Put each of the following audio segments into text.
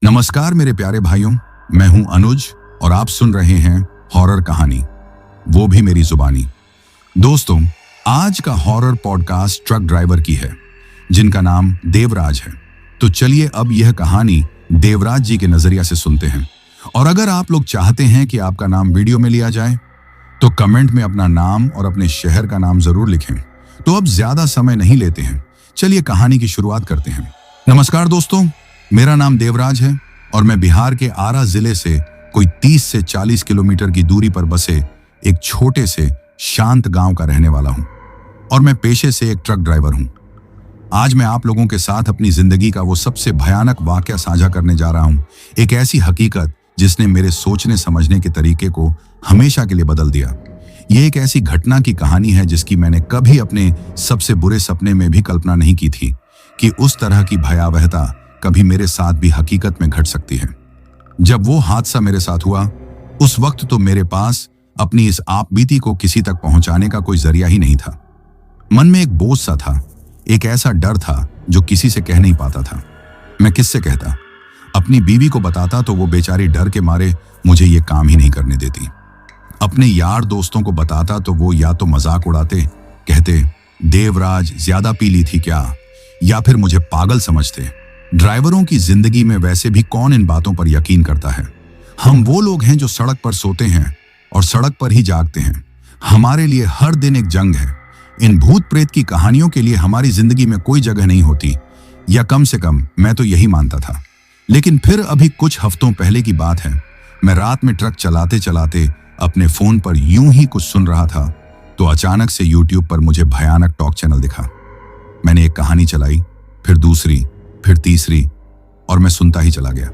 नमस्कार मेरे प्यारे भाइयों, मैं हूं अनुज और आप सुन रहे हैं हॉरर कहानी, वो भी मेरी जुबानी। दोस्तों, आज का हॉरर पॉडकास्ट ट्रक ड्राइवर की है जिनका नाम देवराज है। तो चलिए अब यह कहानी देवराज जी के नजरिया से सुनते हैं। और अगर आप लोग चाहते हैं कि आपका नाम वीडियो में लिया जाए तो कमेंट में अपना नाम और अपने शहर का नाम जरूर लिखें। तो अब ज्यादा समय नहीं लेते हैं, चलिए कहानी की शुरुआत करते हैं। नमस्कार दोस्तों, मेरा नाम देवराज है और मैं बिहार के आरा जिले से कोई 30 से 40 किलोमीटर की दूरी पर बसे एक छोटे से शांत गांव का रहने वाला हूं और मैं पेशे से एक ट्रक ड्राइवर हूं। आज मैं आप लोगों के साथ अपनी जिंदगी का वो सबसे भयानक वाकया साझा करने जा रहा हूं, एक ऐसी हकीकत जिसने मेरे सोचने समझने के तरीके को हमेशा के लिए बदल दिया। ये एक ऐसी घटना की कहानी है जिसकी मैंने कभी अपने सबसे बुरे सपने में भी कल्पना नहीं की थी कि उस तरह की भयावहता कभी मेरे साथ भी हकीकत में घट सकती है। जब वो हादसा मेरे साथ हुआ, उस वक्त तो मेरे पास अपनी इस आपबीती को किसी तक पहुंचाने का कोई जरिया ही नहीं था। मन में एक बोझ सा था, एक ऐसा डर था जो किसी से कह नहीं पाता था। मैं किससे कहता? अपनी बीवी को बताता तो वो बेचारी डर के मारे मुझे ये काम ही नहीं करने देती। अपने यार दोस्तों को बताता तो वो या तो मजाक उड़ाते, कहते देवराज ज्यादा पी ली थी क्या, या फिर मुझे पागल समझते। ड्राइवरों की जिंदगी में वैसे भी कौन इन बातों पर यकीन करता है। हम वो लोग हैं जो सड़क पर सोते हैं और सड़क पर ही जागते हैं। हमारे लिए हर दिन एक जंग है। इन भूत प्रेत की कहानियों के लिए हमारी जिंदगी में कोई जगह नहीं होती, या कम से कम मैं तो यही मानता था। लेकिन फिर अभी कुछ हफ्तों पहले की बात है, मैं रात में ट्रक चलाते चलाते अपने फोन पर यूं ही कुछ सुन रहा था तो अचानक से यूट्यूब पर मुझे भयानक टॉक चैनल दिखा। मैंने एक कहानी चलाई, फिर दूसरी, फिर तीसरी, और मैं सुनता ही चला गया।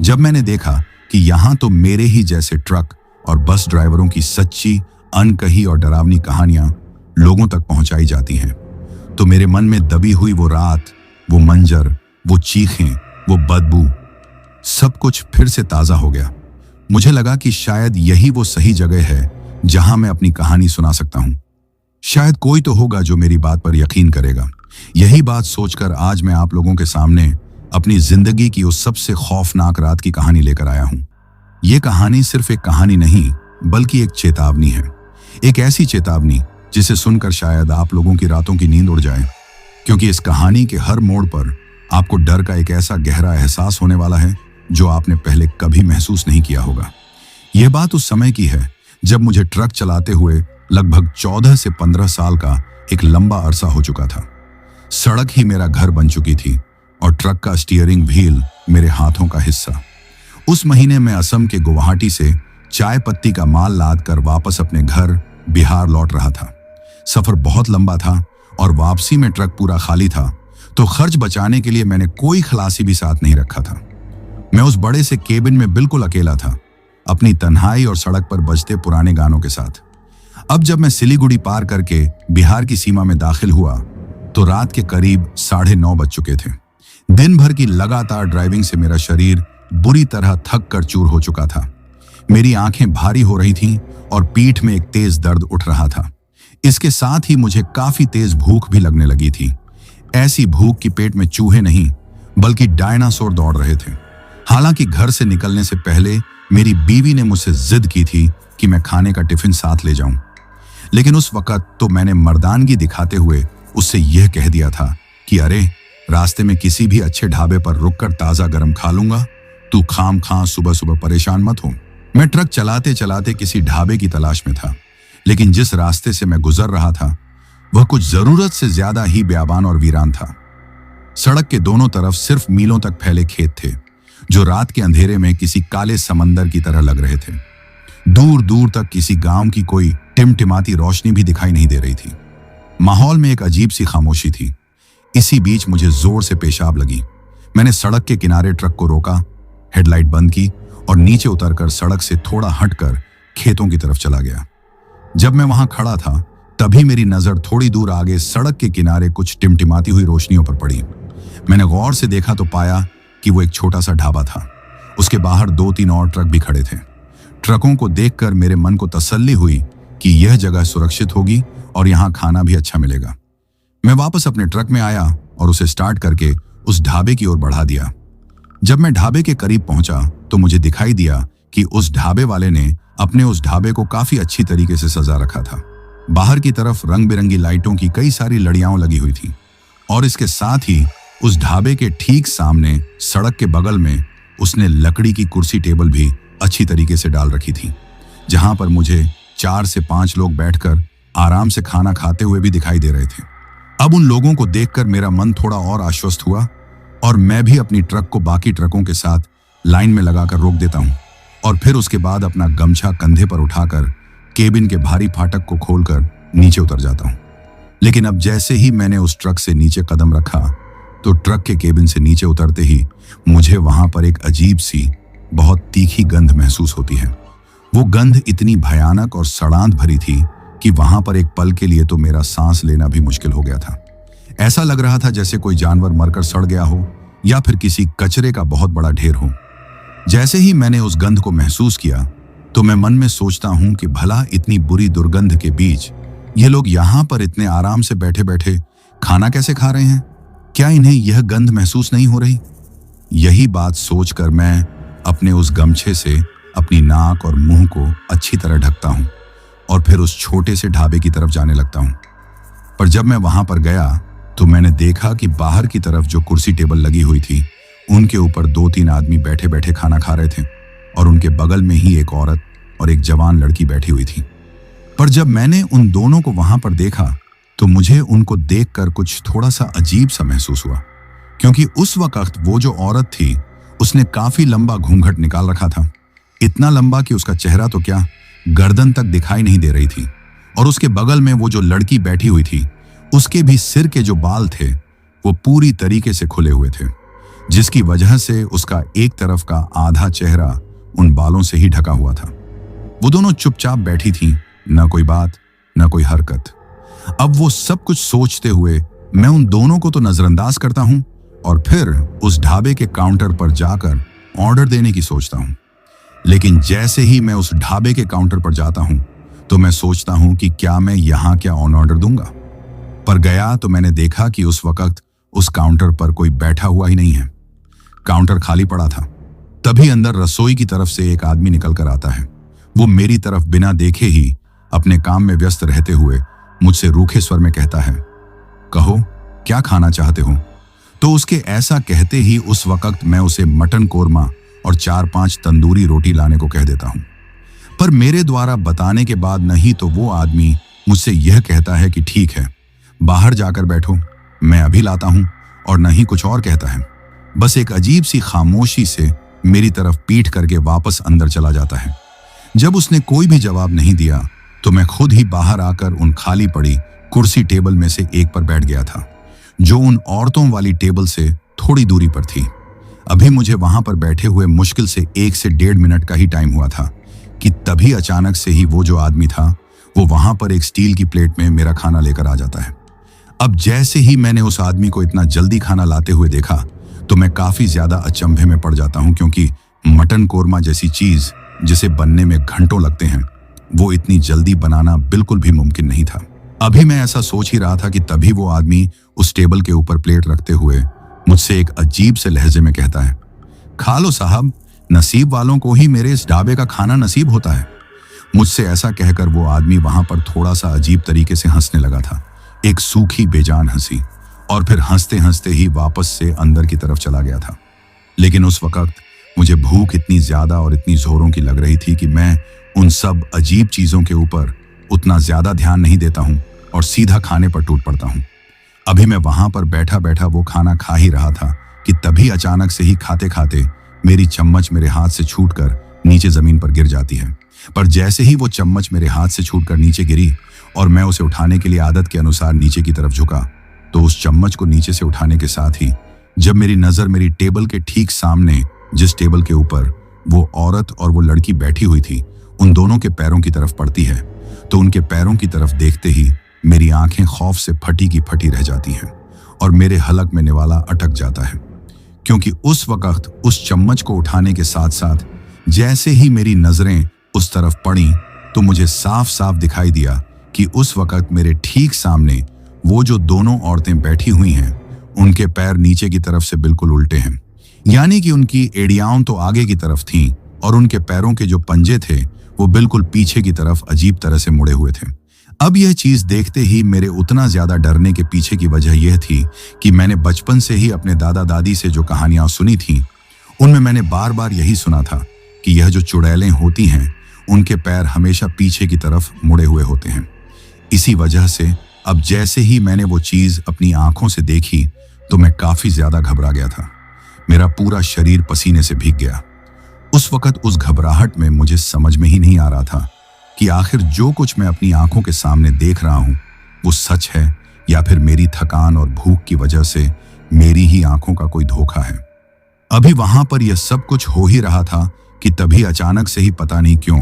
जब मैंने देखा कि यहां तो मेरे ही जैसे ट्रक और बस ड्राइवरों की सच्ची, अनकही और डरावनी कहानियां लोगों तक पहुंचाई जाती हैं, तो मेरे मन में दबी हुई वो रात, वो मंजर, वो चीखें, वो बदबू, सब कुछ फिर से ताजा हो गया। मुझे लगा कि शायद यही वो सही जगह है जहां मैं अपनी कहानी सुना सकता हूं। शायद कोई तो होगा जो मेरी बात पर यकीन करेगा। यही बात सोचकर आज मैं आप लोगों के सामने अपनी जिंदगी की उस सबसे खौफनाक रात की कहानी लेकर आया हूं। यह कहानी सिर्फ एक कहानी नहीं, बल्कि एक चेतावनी है। एक ऐसी चेतावनी जिसे सुनकर शायद आप लोगों की रातों की नींद उड़ जाए, क्योंकि इस कहानी के हर मोड़ पर आपको डर का एक ऐसा गहरा एहसास होने वाला है जो आपने पहले कभी महसूस नहीं किया होगा। यह बात उस समय की है जब मुझे ट्रक चलाते हुए लगभग 14 से 15 साल का एक लंबा अरसा हो चुका था। सड़क ही मेरा घर बन चुकी थी और ट्रक का स्टीयरिंग व्हील मेरे हाथों का हिस्सा। उस महीने में असम के गुवाहाटी से चाय पत्ती का माल लाद कर वापस अपने घर बिहार लौट रहा था। सफर बहुत लंबा था और वापसी में ट्रक पूरा खाली था, तो खर्च बचाने के लिए मैंने कोई खलासी भी साथ नहीं रखा था। मैं उस बड़े से केबिन में बिल्कुल अकेला था, अपनी तन्हाई और सड़क पर बजते पुराने गानों के साथ। अब जब मैं सिलीगुड़ी पार करके बिहार की सीमा में दाखिल हुआ तो रात के करीब 9:30 बज चुके थे। दिन भर की लगातार ड्राइविंग से मेरा शरीर बुरी तरह थक कर चूर हो चुका था। मेरी आंखें भारी हो रही थीं और पीठ में एक तेज दर्द उठ रहा था। इसके साथ ही मुझे काफी तेज भूख भी लगने लगी थी। ऐसी भूख कि पेट में चूहे नहीं बल्कि डायनासोर दौड़ रहे थे। हालांकि घर से निकलने से पहले मेरी बीवी ने मुझसे जिद की थी कि मैं खाने का टिफिन साथ ले जाऊं, लेकिन उस वक्त तो मैंने मर्दानगी दिखाते हुए उससे यह कह दिया था कि अरे, रास्ते में किसी भी अच्छे ढाबे पर रुककर ताजा गरम खा लूंगा, तू खाम खां सुबह सुबह परेशान मत हो। मैं ट्रक चलाते चलाते किसी ढाबे की तलाश में था, लेकिन जिस रास्ते से मैं गुजर रहा था वह कुछ जरूरत से ज्यादा ही बेआबान और वीरान था। सड़क के दोनों तरफ सिर्फ मीलों तक फैले खेत थे जो रात के अंधेरे में किसी काले समंदर की तरह लग रहे थे। दूर दूर तक किसी गांव की कोई टिमटिमाती रोशनी भी दिखाई नहीं दे रही थी। माहौल में एक अजीब सी खामोशी थी। इसी बीच मुझे जोर से पेशाब लगी। मैंने सड़क के किनारे ट्रक को रोका, हेडलाइट बंद की और नीचे उतरकर सड़क से थोड़ा हटकर खेतों की तरफ चला गया। जब मैं वहां खड़ा था तभी मेरी नजर थोड़ी दूर आगे सड़क के किनारे कुछ टिमटिमाती हुई रोशनियों पर पड़ी। मैंने गौर से देखा तो पाया कि वो एक छोटा सा ढाबा था। उसके बाहर 2-3 और ट्रक भी खड़े थे। ट्रकों को देखकर मेरे मन को तसल्ली हुई कि यह जगह सुरक्षित होगी और यहाँ खाना भी अच्छा मिलेगा। मैं वापस अपने ट्रक में आया और उसे स्टार्ट करके उस ढाबे की ओर बढ़ा दिया। जब मैं ढाबे के करीब पहुंचा तो मुझे दिखाई दिया कि उस ढाबे वाले ने अपने उस ढाबे को काफी अच्छी तरीके से सजा रखा था। बाहर की तरफ रंग बिरंगी लाइटों की कई सारी लड़ियां लगी हुई थी और इसके साथ ही उस ढाबे के ठीक सामने सड़क के बगल में उसने लकड़ी की कुर्सी टेबल भी अच्छी तरीके से डाल रखी थी, जहां पर मुझे 4 से 5 लोग बैठकर आराम से खाना खाते हुए भी दिखाई दे रहे थे। अब उन लोगों को देखकर मेरा मन थोड़ा और आश्वस्त हुआ और मैं भी अपनी ट्रक को बाकी ट्रकों के साथ लाइन में लगाकर रोक देता हूं और फिर उसके बाद अपना गमछा कंधे पर उठाकर केबिन के भारी फाटक को खोलकर नीचे उतर जाता हूं। लेकिन अब जैसे ही मैंने उस ट्रक से नीचे कदम रखा तो ट्रक के केबिन से नीचे उतरते ही मुझे वहां पर एक अजीब सी बहुत तीखी गंध महसूस होती है। वो गंध इतनी भयानक और सड़ांध भरी थी कि वहां पर एक पल के लिए तो मेरा सांस लेना भी मुश्किल हो गया था। ऐसा लग रहा था जैसे कोई जानवर मरकर सड़ गया हो या फिर किसी कचरे का बहुत बड़ा ढेर हो। जैसे ही मैंने उस गंध को महसूस किया तो मैं मन में सोचता हूं कि भला इतनी बुरी दुर्गंध के बीच ये लोग यहां पर इतने आराम से बैठे बैठे खाना कैसे खा रहे हैं? क्या इन्हें यह गंध महसूस नहीं हो रही? यही बात सोचकर मैं अपने उस गमछे से अपनी नाक और मुंह को अच्छी तरह ढकता हूं और फिर उस छोटे से ढाबे की तरफ जाने लगता हूं। पर जब मैं वहां पर गया तो मैंने देखा कि बाहर की तरफ जो कुर्सी टेबल लगी हुई थी उनके ऊपर 2-3 आदमी बैठे बैठे खाना खा रहे थे और उनके बगल में ही एक औरत और एक जवान लड़की बैठी हुई थी। पर जब मैंने उन दोनों को वहां पर देखा तो मुझे उनको देखकर कुछ थोड़ा सा अजीब सा महसूस हुआ, क्योंकि उस वक्त वो जो औरत थी उसने काफी लंबा घूंघट निकाल रखा था, इतना लंबा कि उसका चेहरा तो क्या गर्दन तक दिखाई नहीं दे रही थी। और उसके बगल में वो जो लड़की बैठी हुई थी उसके भी सिर के जो बाल थे वो पूरी तरीके से खुले हुए थे, जिसकी वजह से उसका एक तरफ का आधा चेहरा उन बालों से ही ढका हुआ था। वो दोनों चुपचाप बैठी थीं, न कोई बात न कोई हरकत। अब वो सब कुछ सोचते हुए मैं उन दोनों को तो नजरअंदाज करता हूं और फिर उस ढाबे के काउंटर पर जाकर ऑर्डर देने की सोचता हूं। लेकिन जैसे ही मैं उस ढाबे के काउंटर पर जाता हूं तो मैं सोचता हूं कि क्या मैं यहां क्या ऑन ऑर्डर दूंगा। पर गया तो मैंने देखा कि उस वक्त उस काउंटर पर कोई बैठा हुआ ही नहीं है, काउंटर खाली पड़ा था। तभी अंदर रसोई की तरफ से एक आदमी निकल कर आता है। वो मेरी तरफ बिना देखे ही अपने काम में व्यस्त रहते हुए मुझसे रूखे स्वर में कहता है, कहो क्या खाना चाहते हो? तो उसके ऐसा कहते ही उस वक्त मैं उसे मटन कोरमा और 4-5 तंदूरी रोटी लाने को कह देता हूं। पर मेरे द्वारा बताने के बाद नहीं तो वो आदमी मुझसे यह कहता है कि ठीक है, बाहर जाकर बैठो, मैं अभी लाता हूं, और नहीं कुछ और कहता है। बस एक अजीब सी खामोशी से मेरी तरफ पीठ करके वापस अंदर चला जाता है। जब उसने कोई भी जवाब नहीं दिया तो मैं खुद ही बाहर आकर उन खाली पड़ी कुर्सी टेबल में से एक पर बैठ गया था, जो उन औरतों वाली टेबल से थोड़ी दूरी पर थी। अभी मुझे वहां पर बैठे हुए मुश्किल से 1 से 1.5 मिनट का ही टाइम हुआ था कि तभी अचानक से ही वो जो आदमी था वो वहां पर एक स्टील की प्लेट में मेरा खाना लेकर आ जाता है। अब जैसे ही मैंने उस आदमी को इतना जल्दी खाना लाते हुए देखा तो मैं काफी ज्यादा अचंभे में पड़ जाता हूं, क्योंकि मटन कोरमा जैसी चीज जिसे बनने में घंटों लगते हैं वो इतनी जल्दी बनाना बिल्कुल भी मुमकिन नहीं था। अभी मैं ऐसा सोच ही रहा था कि तभी वो आदमी उस टेबल के ऊपर प्लेट रखते हुए मुझसे एक अजीब से लहजे में कहता है, खा लो साहब, नसीब वालों को ही मेरे इस ढाबे का खाना नसीब होता है। मुझसे ऐसा कहकर वो आदमी वहां पर थोड़ा सा अजीब तरीके से हंसने लगा था, एक सूखी बेजान हंसी, और फिर हंसते हंसते ही वापस से अंदर की तरफ चला गया था। लेकिन उस वक्त मुझे भूख इतनी ज्यादा और इतनी जोरों की लग रही थी कि मैं उन सब अजीब चीजों के ऊपर उतना ज्यादा ध्यान नहीं देता हूं और सीधा खाने पर टूट पड़ता हूं। अभी मैं वहां पर बैठा बैठा वो खाना खा ही रहा था कि तभी अचानक से ही खाते खाते मेरी चम्मच मेरे हाथ से छूटकर नीचे जमीन पर गिर जाती है। पर जैसे ही वो चम्मच मेरे हाथ से छूटकर नीचे गिरी और मैं उसे उठाने के लिए आदत के अनुसार नीचे की तरफ झुका, तो उस चम्मच को नीचे से उठाने के साथ ही जब मेरी नजर मेरी टेबल के ठीक सामने, जिस टेबल के ऊपर वो औरत और वो लड़की बैठी हुई थी, उन दोनों के पैरों की तरफ पड़ती है, तो उनके पैरों की तरफ देखते ही मेरी आंखें खौफ से फटी की फटी रह जाती हैं और मेरे हलक में निवाला अटक जाता है, क्योंकि उस वक्त उस चम्मच को उठाने के साथ साथ जैसे ही मेरी नजरें उस तरफ पड़ी तो मुझे साफ साफ दिखाई दिया कि उस वक्त मेरे ठीक सामने वो जो दोनों औरतें बैठी हुई हैं, उनके पैर नीचे की तरफ से बिल्कुल उल्टे हैं, यानी कि उनकी एड़ियां तो आगे की तरफ थीं और उनके पैरों के जो पंजे थे वो बिल्कुल पीछे की तरफ अजीब तरह से मुड़े हुए थे। अब यह चीज देखते ही मेरे उतना ज्यादा डरने के पीछे की वजह यह थी कि मैंने बचपन से ही अपने दादा दादी से जो कहानियां सुनी थीं उनमें मैंने बार बार यही सुना था कि यह जो चुड़ैलें होती हैं उनके पैर हमेशा पीछे की तरफ मुड़े हुए होते हैं। इसी वजह से अब जैसे ही मैंने वो चीज अपनी आंखों से देखी तो मैं काफी ज्यादा घबरा गया था। मेरा पूरा शरीर पसीने से भीग गया। उस वक्त उस घबराहट में मुझे समझ में ही नहीं आ रहा था कि आखिर जो कुछ मैं अपनी आंखों के सामने देख रहा हूं वो सच है या फिर मेरी थकान और भूख की वजह से मेरी ही आंखों का कोई धोखा है। अभी वहां पर यह सब कुछ हो ही रहा था कि तभी अचानक से ही पता नहीं क्यों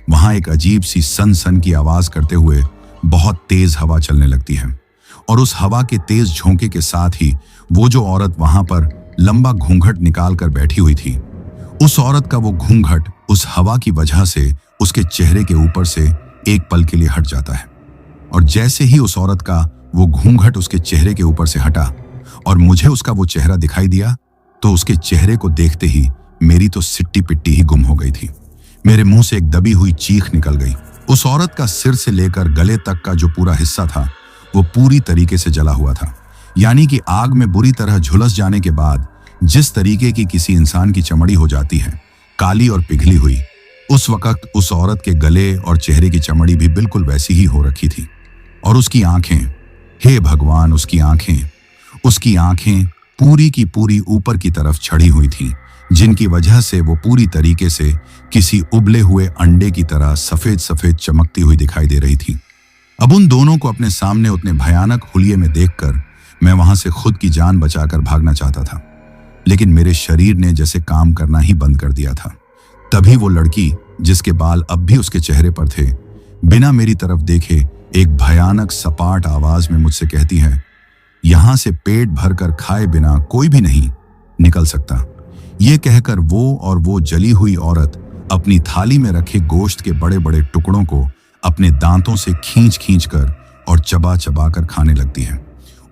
वहां एक अजीब सी सन सन की आवाज करते हुए बहुत तेज हवा चलने लगती है और उस हवा के तेज झोंके के साथ ही वो जो औरत वहां पर लंबा घूंघट निकाल कर बैठी हुई थी उस औरत का वो घूंघट उस हवा की वजह से उसके चेहरे के ऊपर से एक पल के लिए हट जाता है। और जैसे ही उस औरत का वो घूंघट उसके चेहरे के ऊपर से हटा और मुझे उसका वो चेहरा दिखाई दिया तो उसके चेहरे को देखते ही मेरी तो सिट्टी पिट्टी ही गुम हो गई थी। मेरे मुंह से एक दबी हुई चीख निकल गई। उस औरत का सिर से लेकर गले तक का जो पूरा हिस्सा था वो पूरी तरीके से जला हुआ था। यानी कि आग में बुरी तरह झुलस जाने के बाद जिस तरीके की किसी इंसान की चमड़ी हो जाती है, काली और पिघली हुई, उस वक्त उस औरत के गले और चेहरे की चमड़ी भी बिल्कुल वैसी ही हो रखी थी। और उसकी आंखें, हे भगवान, उसकी आंखें पूरी की पूरी ऊपर की तरफ चढ़ी हुई थीं, जिनकी वजह से वो पूरी तरीके से किसी उबले हुए अंडे की तरह सफेद सफेद चमकती हुई दिखाई दे रही थी। अब उन दोनों को अपने सामने उतने भयानक हुलिये में देखकर मैं वहां से खुद की जान बचाकर भागना चाहता था, लेकिन मेरे शरीर ने जैसे काम करना ही बंद कर दिया था। तभी वो लड़की, जिसके बाल अब भी उसके चेहरे पर थे, बिना मेरी तरफ देखे एक भयानक सपाट आवाज में मुझसे कहती है, यहां से पेट भरकर खाए बिना कोई भी नहीं निकल सकता। ये कहकर वो जली हुई औरत अपनी थाली में रखे गोश्त के बड़े बड़े टुकड़ों को अपने दांतों से खींच खींच कर और चबा चबा कर खाने लगती है।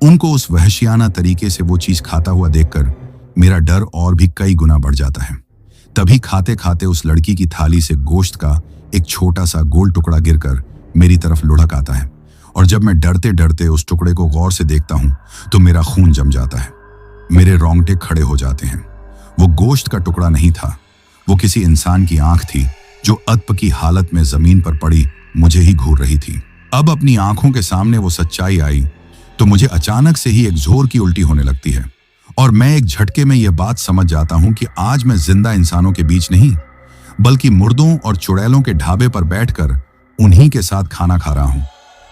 उनको उस वहशियाना तरीके से वो चीज खाता हुआ देखकर मेरा डर और भी कई गुना बढ़ जाता है। तभी खाते खाते उस लड़की की थाली से गोश्त का एक छोटा सा गोल टुकड़ा गिरकर मेरी तरफ लुढ़क आता है और जब मैं डरते डरते उस टुकड़े को गौर से देखता हूं तो मेरा खून जम जाता है। मेरे रोंगटे खड़े हो जाते हैं। वो गोश्त का टुकड़ा नहीं था, वो किसी इंसान की आंख थी जो अदप की हालत में जमीन पर पड़ी मुझे ही घूर रही थी। अब अपनी आंखों के सामने वो सच्चाई आई तो मुझे अचानक से ही एक जोर की उल्टी होने लगती है और मैं एक झटके में यह बात समझ जाता हूं कि आज मैं जिंदा इंसानों के बीच नहीं बल्कि मुर्दों और चुड़ैलों के ढाबे पर बैठकर उन्हीं के साथ खाना खा रहा हूं।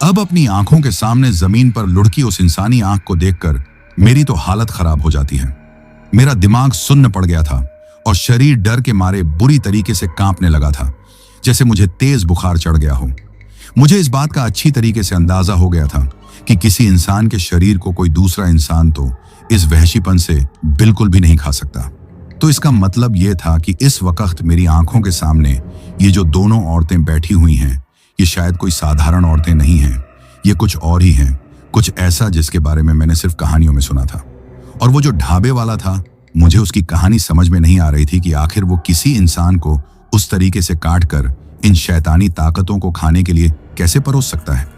अब अपनी आंखों के सामने जमीन पर लुढ़की उस इंसानी आंख को देखकर मेरी तो हालत खराब हो जाती है। मेरा दिमाग सुन्न पड़ गया था और शरीर डर के मारे बुरी तरीके से कांपने लगा था, जैसे मुझे तेज बुखार चढ़ गया हो। मुझे इस बात का अच्छी तरीके से अंदाजा हो गया था कि किसी इंसान के शरीर को कोई दूसरा इंसान तो इस वहशीपन से बिल्कुल भी नहीं खा सकता। तो इसका मतलब यह था कि इस वक्त मेरी आंखों के सामने ये जो दोनों औरतें बैठी हुई हैं, ये शायद कोई साधारण औरतें नहीं हैं, ये कुछ और ही हैं, कुछ ऐसा जिसके बारे में मैंने सिर्फ कहानियों में सुना था। और वो जो ढाबे वाला था, मुझे उसकी कहानी समझ में नहीं आ रही थी कि आखिर वो किसी इंसान को उस तरीके से काट कर इन शैतानी ताकतों को खाने के लिए कैसे परोस सकता है।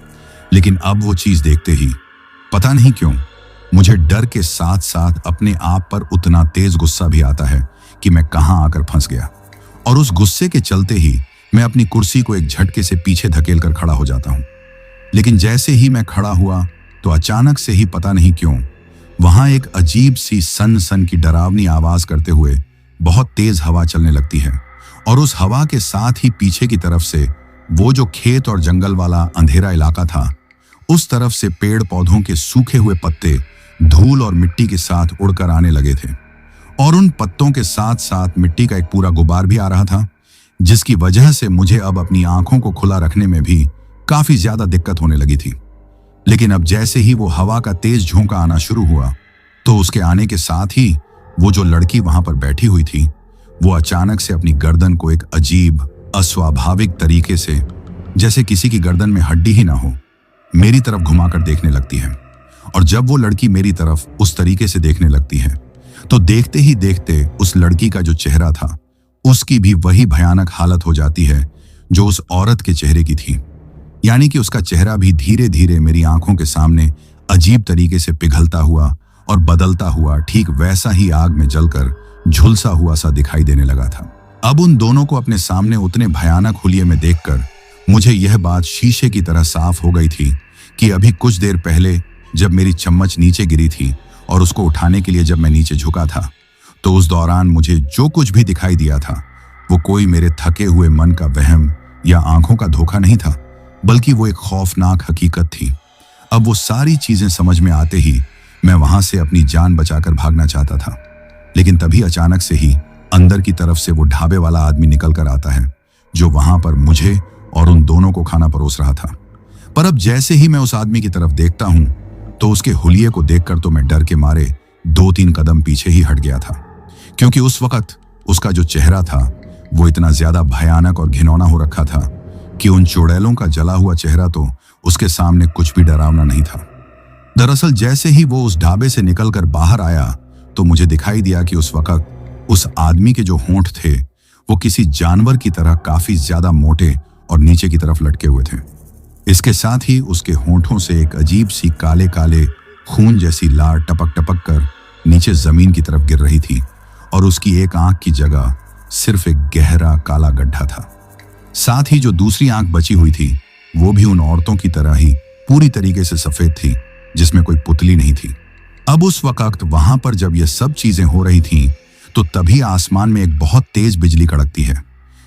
लेकिन अब वो चीज देखते ही पता नहीं क्यों मुझे डर के साथ साथ अपने आप पर उतना तेज गुस्सा भी आता है कि मैं कहां आकर फंस गया। और उस गुस्से के चलते ही मैं अपनी कुर्सी को एक झटके से पीछे धकेल कर खड़ा हो जाता हूं। लेकिन जैसे ही मैं खड़ा हुआ तो अचानक से ही पता नहीं क्यों वहां एक अजीब सी सन सन की डरावनी आवाज करते हुए बहुत तेज हवा चलने लगती है और उस हवा के साथ ही पीछे की तरफ से वो जो खेत और जंगल वाला अंधेरा इलाका था, उस तरफ से पेड़ पौधों के सूखे हुए पत्ते धूल और मिट्टी के साथ उड़कर आने लगे थे और उन पत्तों के साथ साथ मिट्टी का एक पूरा गुबार भी आ रहा था, जिसकी वजह से मुझे अब अपनी आंखों को खुला रखने में भी काफी ज्यादा दिक्कत होने लगी थी। लेकिन अब जैसे ही वो हवा का तेज झोंका आना शुरू हुआ तो उसके आने के साथ ही वो जो लड़की वहां पर बैठी हुई थी, वो अचानक से अपनी गर्दन को एक अजीब अस्वाभाविक तरीके से, जैसे किसी की गर्दन में हड्डी ही ना हो, मेरी तरफ घुमाकर देखने लगती है। और जब वो लड़की मेरी तरफ उस तरीके से देखने लगती है तो देखते ही देखते उस लड़की का जो चेहरा था, उसकी भी वही भयानक हालत हो जाती है जो उस औरत के चेहरे की थी। यानी कि उसका चेहरा भी धीरे धीरे मेरी आंखों के सामने अजीब तरीके से पिघलता हुआ और बदलता हुआ ठीक वैसा ही आग में जलकर झुलसा हुआ सा दिखाई देने लगा था। अब उन दोनों को अपने सामने उतने भयानक हुलिये में देखकर मुझे यह बात शीशे की तरह साफ हो गई थी कि अभी कुछ देर पहले जब मेरी चम्मच नीचे गिरी थी और उसको उठाने के लिए जब मैं नीचे झुका था, तो उस दौरान मुझे जो कुछ भी दिखाई दिया था वो कोई मेरे थके हुए मन का वहम या आंखों का धोखा नहीं था, बल्कि वो एक खौफनाक हकीकत थी। अब वो सारी चीजें समझ में आते ही मैं वहां से अपनी जान बचाकर भागना चाहता था, लेकिन तभी अचानक से ही अंदर की तरफ से वो ढाबे वाला आदमी निकल कर आता है जो वहां पर मुझे और उन दोनों को खाना परोस रहा था। पर अब जैसे ही मैं उस आदमी की तरफ देखता हूं तो उसके हुलिये को देखकर तो मैं डर के मारे 2-3 कदम पीछे ही हट गया था, क्योंकि उस वक्त उसका जो चेहरा था वो इतना ज्यादा भयानक और घिनौना हो रखा था कि उन चुड़ैलों का जला हुआ चेहरा तो उसके सामने कुछ भी डरावना नहीं था। दरअसल जैसे ही वो उस ढाबे से निकलकर बाहर आया तो मुझे दिखाई दिया कि उस वक्त उस आदमी के जो होंठ थे वो किसी जानवर की तरह काफी ज्यादा मोटे और नीचे की तरफ लटके हुए थे। इसके साथ ही उसके होंठों से एक अजीब सी काले काले खून जैसी लार टपक टपक कर नीचे जमीन की तरफ गिर रही थी और उसकी एक आंख की जगह सिर्फ एक गहरा काला गड्ढा था। साथ ही जो दूसरी आंख बची हुई थी वो भी उन औरतों की तरह ही पूरी तरीके से सफेद थी, जिसमें कोई पुतली नहीं थी। अब उस वक्त वहां पर जब ये सब चीजें हो रही थीं, तो तभी आसमान में एक बहुत तेज बिजली कड़कती है,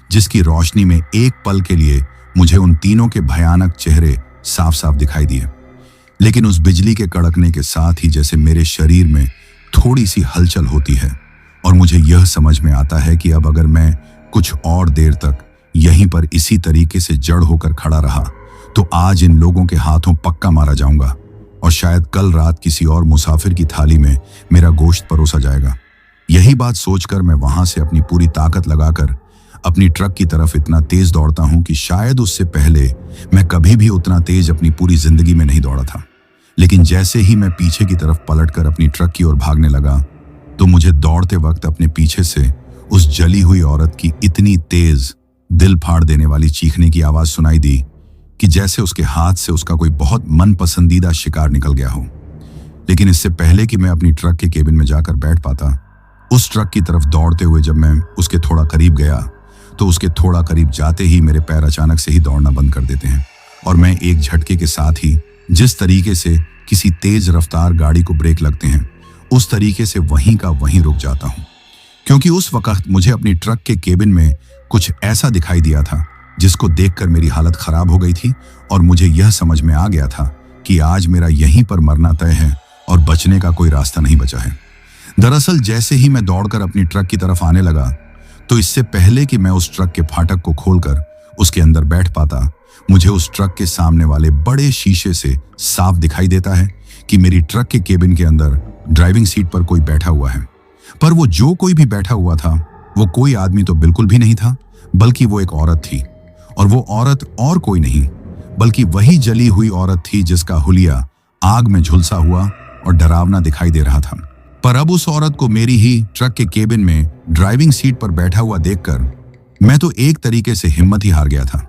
जिसकी रोशनी में एक पल के लिए मुझे उन तीनों के भयानक चेहरे साफ साफ दिखाई दिए। लेकिन उस बिजली के कड़कने के साथ ही जैसे मेरे शरीर में थोड़ी सी हलचल होती है और मुझे यह समझ में आता है कि अब अगर मैं कुछ और देर तक यहीं पर इसी तरीके से जड़ होकर खड़ा रहा तो आज इन लोगों के हाथों पक्का मारा जाऊंगा और शायद कल रात किसी और मुसाफिर की थाली में मेरा गोश्त परोसा जाएगा। यही बात सोचकर मैं वहां से अपनी पूरी ताकत लगाकर अपनी ट्रक की तरफ इतना तेज दौड़ता हूं कि शायद उससे पहले मैं कभी भी उतना तेज अपनी पूरी जिंदगी में नहीं दौड़ा था। लेकिन जैसे ही मैं पीछे की तरफ पलटकर अपनी ट्रक की ओर भागने लगा तो मुझे दौड़ते वक्त अपने पीछे से उस जली हुई औरत की इतनी तेज दिल फाड़ देने वाली चीखने की आवाज सुनाई दी कि जैसे उसके हाथ से उसका कोई बहुत मन पसंदीदा शिकार निकल गया हो। लेकिन इससे पहले कि मैं अपनी ट्रक के केबिन में जाकर बैठ पाता, उस ट्रक की तरफ दौड़ते हुए जब मैं उसके थोड़ा करीब गया तो उसके थोड़ा करीब जाते ही मेरे पैर अचानक से ही दौड़ना बंद कर देते हैं और मैं एक झटके के साथ ही जिस तरीके से किसी तेज रफ्तार गाड़ी को ब्रेक लगते हैं उस तरीके से वहीं का वहीं रुक जाता हूं, क्योंकि उस वक्त मुझे अपनी ट्रक के केबिन में कुछ ऐसा दिखाई दिया था जिसको देखकर मेरी हालत खराब हो गई थी और मुझे यह समझ में आ गया था कि आज मेरा यहीं पर मरना तय है और बचने का कोई रास्ता नहीं बचा है। दरअसल जैसे ही मैं दौड़कर अपनी ट्रक की तरफ आने लगा तो इससे पहले कि मैं उस ट्रक के फाटक को खोलकर उसके अंदर बैठ पाता, मुझे उस ट्रक के सामने वाले बड़े शीशे से साफ दिखाई देता है कि मेरी ट्रक के केबिन के अंदर ड्राइविंग सीट पर कोई बैठा हुआ है। पर वो जो कोई भी बैठा हुआ था वो कोई आदमी तो बिल्कुल भी नहीं था, बल्कि वो एक औरत थी। और वो औरत और कोई नहीं बल्कि वही जली हुई औरत थी जिसका हुलिया आग में झुलसा हुआ और डरावना दिखाई दे रहा था। पर अब उस औरत को मेरी ही ट्रक के केबिन में ड्राइविंग सीट पर बैठा हुआ देखकर मैं तो एक तरीके से हिम्मत ही हार गया था।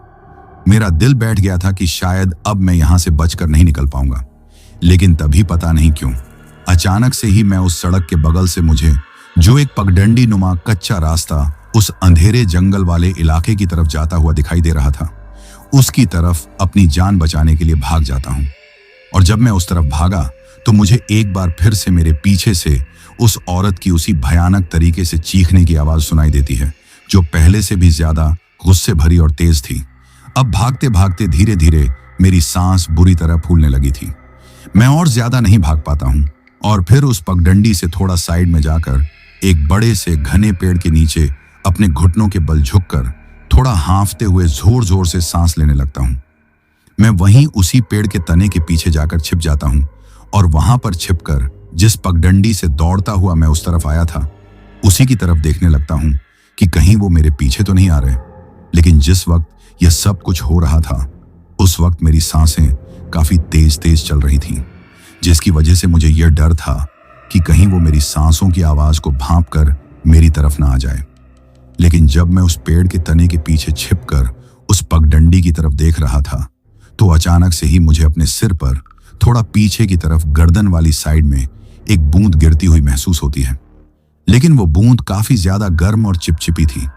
मेरा दिल बैठ गया था कि शायद अब मैं यहां से बचकर नहीं निकल पाऊंगा। लेकिन तभी पता नहीं क्यों अचानक से ही मैं उस सड़क के बगल से मुझे जो एक पगडंडी नुमा कच्चा रास्ता उस अंधेरे जंगल वाले इलाके की तरफ जाता हुआ दिखाई दे रहा था, उसकी तरफ अपनी जान बचाने के लिए भाग जाता हूं। और जब मैं उस तरफ भागा तो मुझे एक बार फिर से मेरे पीछे से उस औरत की उसी भयानक तरीके से चीखने की आवाज सुनाई देती है जो पहले से भी ज्यादा गुस्से भरी और तेज थी। अब भागते भागते धीरे धीरे मेरी सांस बुरी तरह फूलने लगी थी। मैं और ज्यादा नहीं भाग पाता हूं और फिर उस पगडंडी से थोड़ा साइड में जाकर एक बड़े से घने पेड़ के नीचे अपने घुटनों के बल झुककर थोड़ा हांफते हुए जोर जोर से सांस लेने लगता हूं। मैं वहीं उसी पेड़ के तने के पीछे जाकर छिप जाता हूं और वहां पर छिपकर जिस पगडंडी से दौड़ता हुआ मैं उस तरफ आया था उसी की तरफ देखने लगता हूं कि कहीं वो मेरे पीछे तो नहीं आ रहे। लेकिन जिस वक्त यह सब कुछ हो रहा था उस वक्त मेरी सांसें काफी तेज तेज चल रही थीं, जिसकी वजह से मुझे यह डर था कि कहीं वो मेरी सांसों की आवाज को भांप कर मेरी तरफ ना आ जाए। लेकिन जब मैं उस पेड़ के तने के पीछे छिपकर उस पगडंडी की तरफ देख रहा था, तो अचानक से ही मुझे अपने सिर पर थोड़ा पीछे की तरफ गर्दन वाली साइड में एक बूंद गिरती हुई महसूस होती है। लेकिन वो बूंद काफी ज्यादा गर्म और चिपचिपी थी।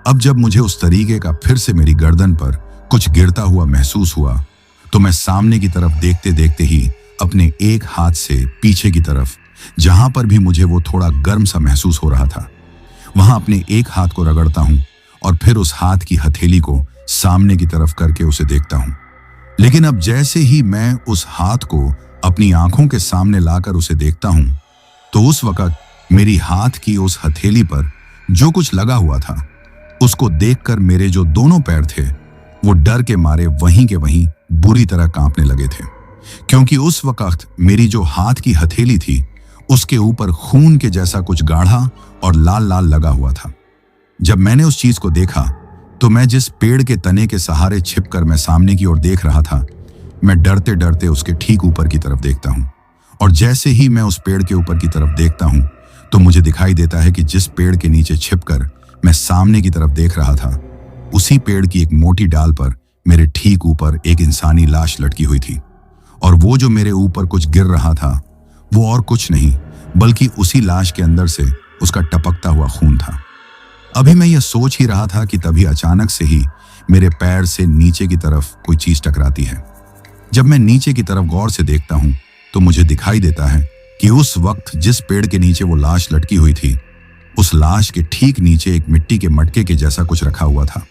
अब जब मुझे उस तरीके का फिर से मेरी गर्दन पर कुछ गिरता हुआ महसूस हुआ, तो मैं सामने की तरफ देखते देखते ही अपने एक हाथ से पीछे की तरफ, जहां पर भी मुझे वो थोड़ा गर्म सा महसूस हो रहा था, वहां अपने एक हाथ को रगड़ता हूं और फिर उस हाथ की हथेली को सामने की तरफ करके उसे देखता हूं। लेकिन अब जैसे ही मैं उस हाथ को अपनी आंखों के सामने लाकर उसे देखता हूं, तो उस वक्त मेरी हाथ की उस हथेली पर जो कुछ लगा हुआ था, उसको देखकर मेरे जो दोनों पैर थे वो डर के मारे वहीं के वहीं बुरी तरह कांपने लगे थे। क्योंकि उस वक्त मेरी जो हाथ की हथेली थी, उसके ऊपर खून के जैसा कुछ गाढ़ा और लाल लाल लगा हुआ था। जब मैंने उस चीज को देखा, तो मैं जिस पेड़ के तने के सहारे छिपकर मैं सामने की ओर देख रहा था, मैं डरते डरते उसके ठीक ऊपर की तरफ देखता हूं। और जैसे ही मैं उस पेड़ के ऊपर की तरफ देखता हूं, तो मुझे दिखाई देता है कि जिस पेड़ के नीचे छिपकर मैं सामने की तरफ देख रहा था, उसी पेड़ की एक मोटी डाल पर मेरे ठीक ऊपर एक इंसानी लाश लटकी हुई थी। और वो जो मेरे ऊपर कुछ गिर रहा था, वो और कुछ नहीं बल्कि उसी लाश के अंदर से उसका टपकता हुआ खून था। अभी मैं ये सोच ही रहा था कि तभी अचानक से ही मेरे पैर से नीचे की तरफ कोई चीज टकराती है। जब मैं नीचे की तरफ गौर से देखता हूं, तो मुझे दिखाई देता है कि उस वक्त जिस पेड़ के नीचे वो लाश लटकी हुई थी, उस लाश के ठीक नीचे एक मिट्टी के मटके के जैसा कुछ रखा हुआ था,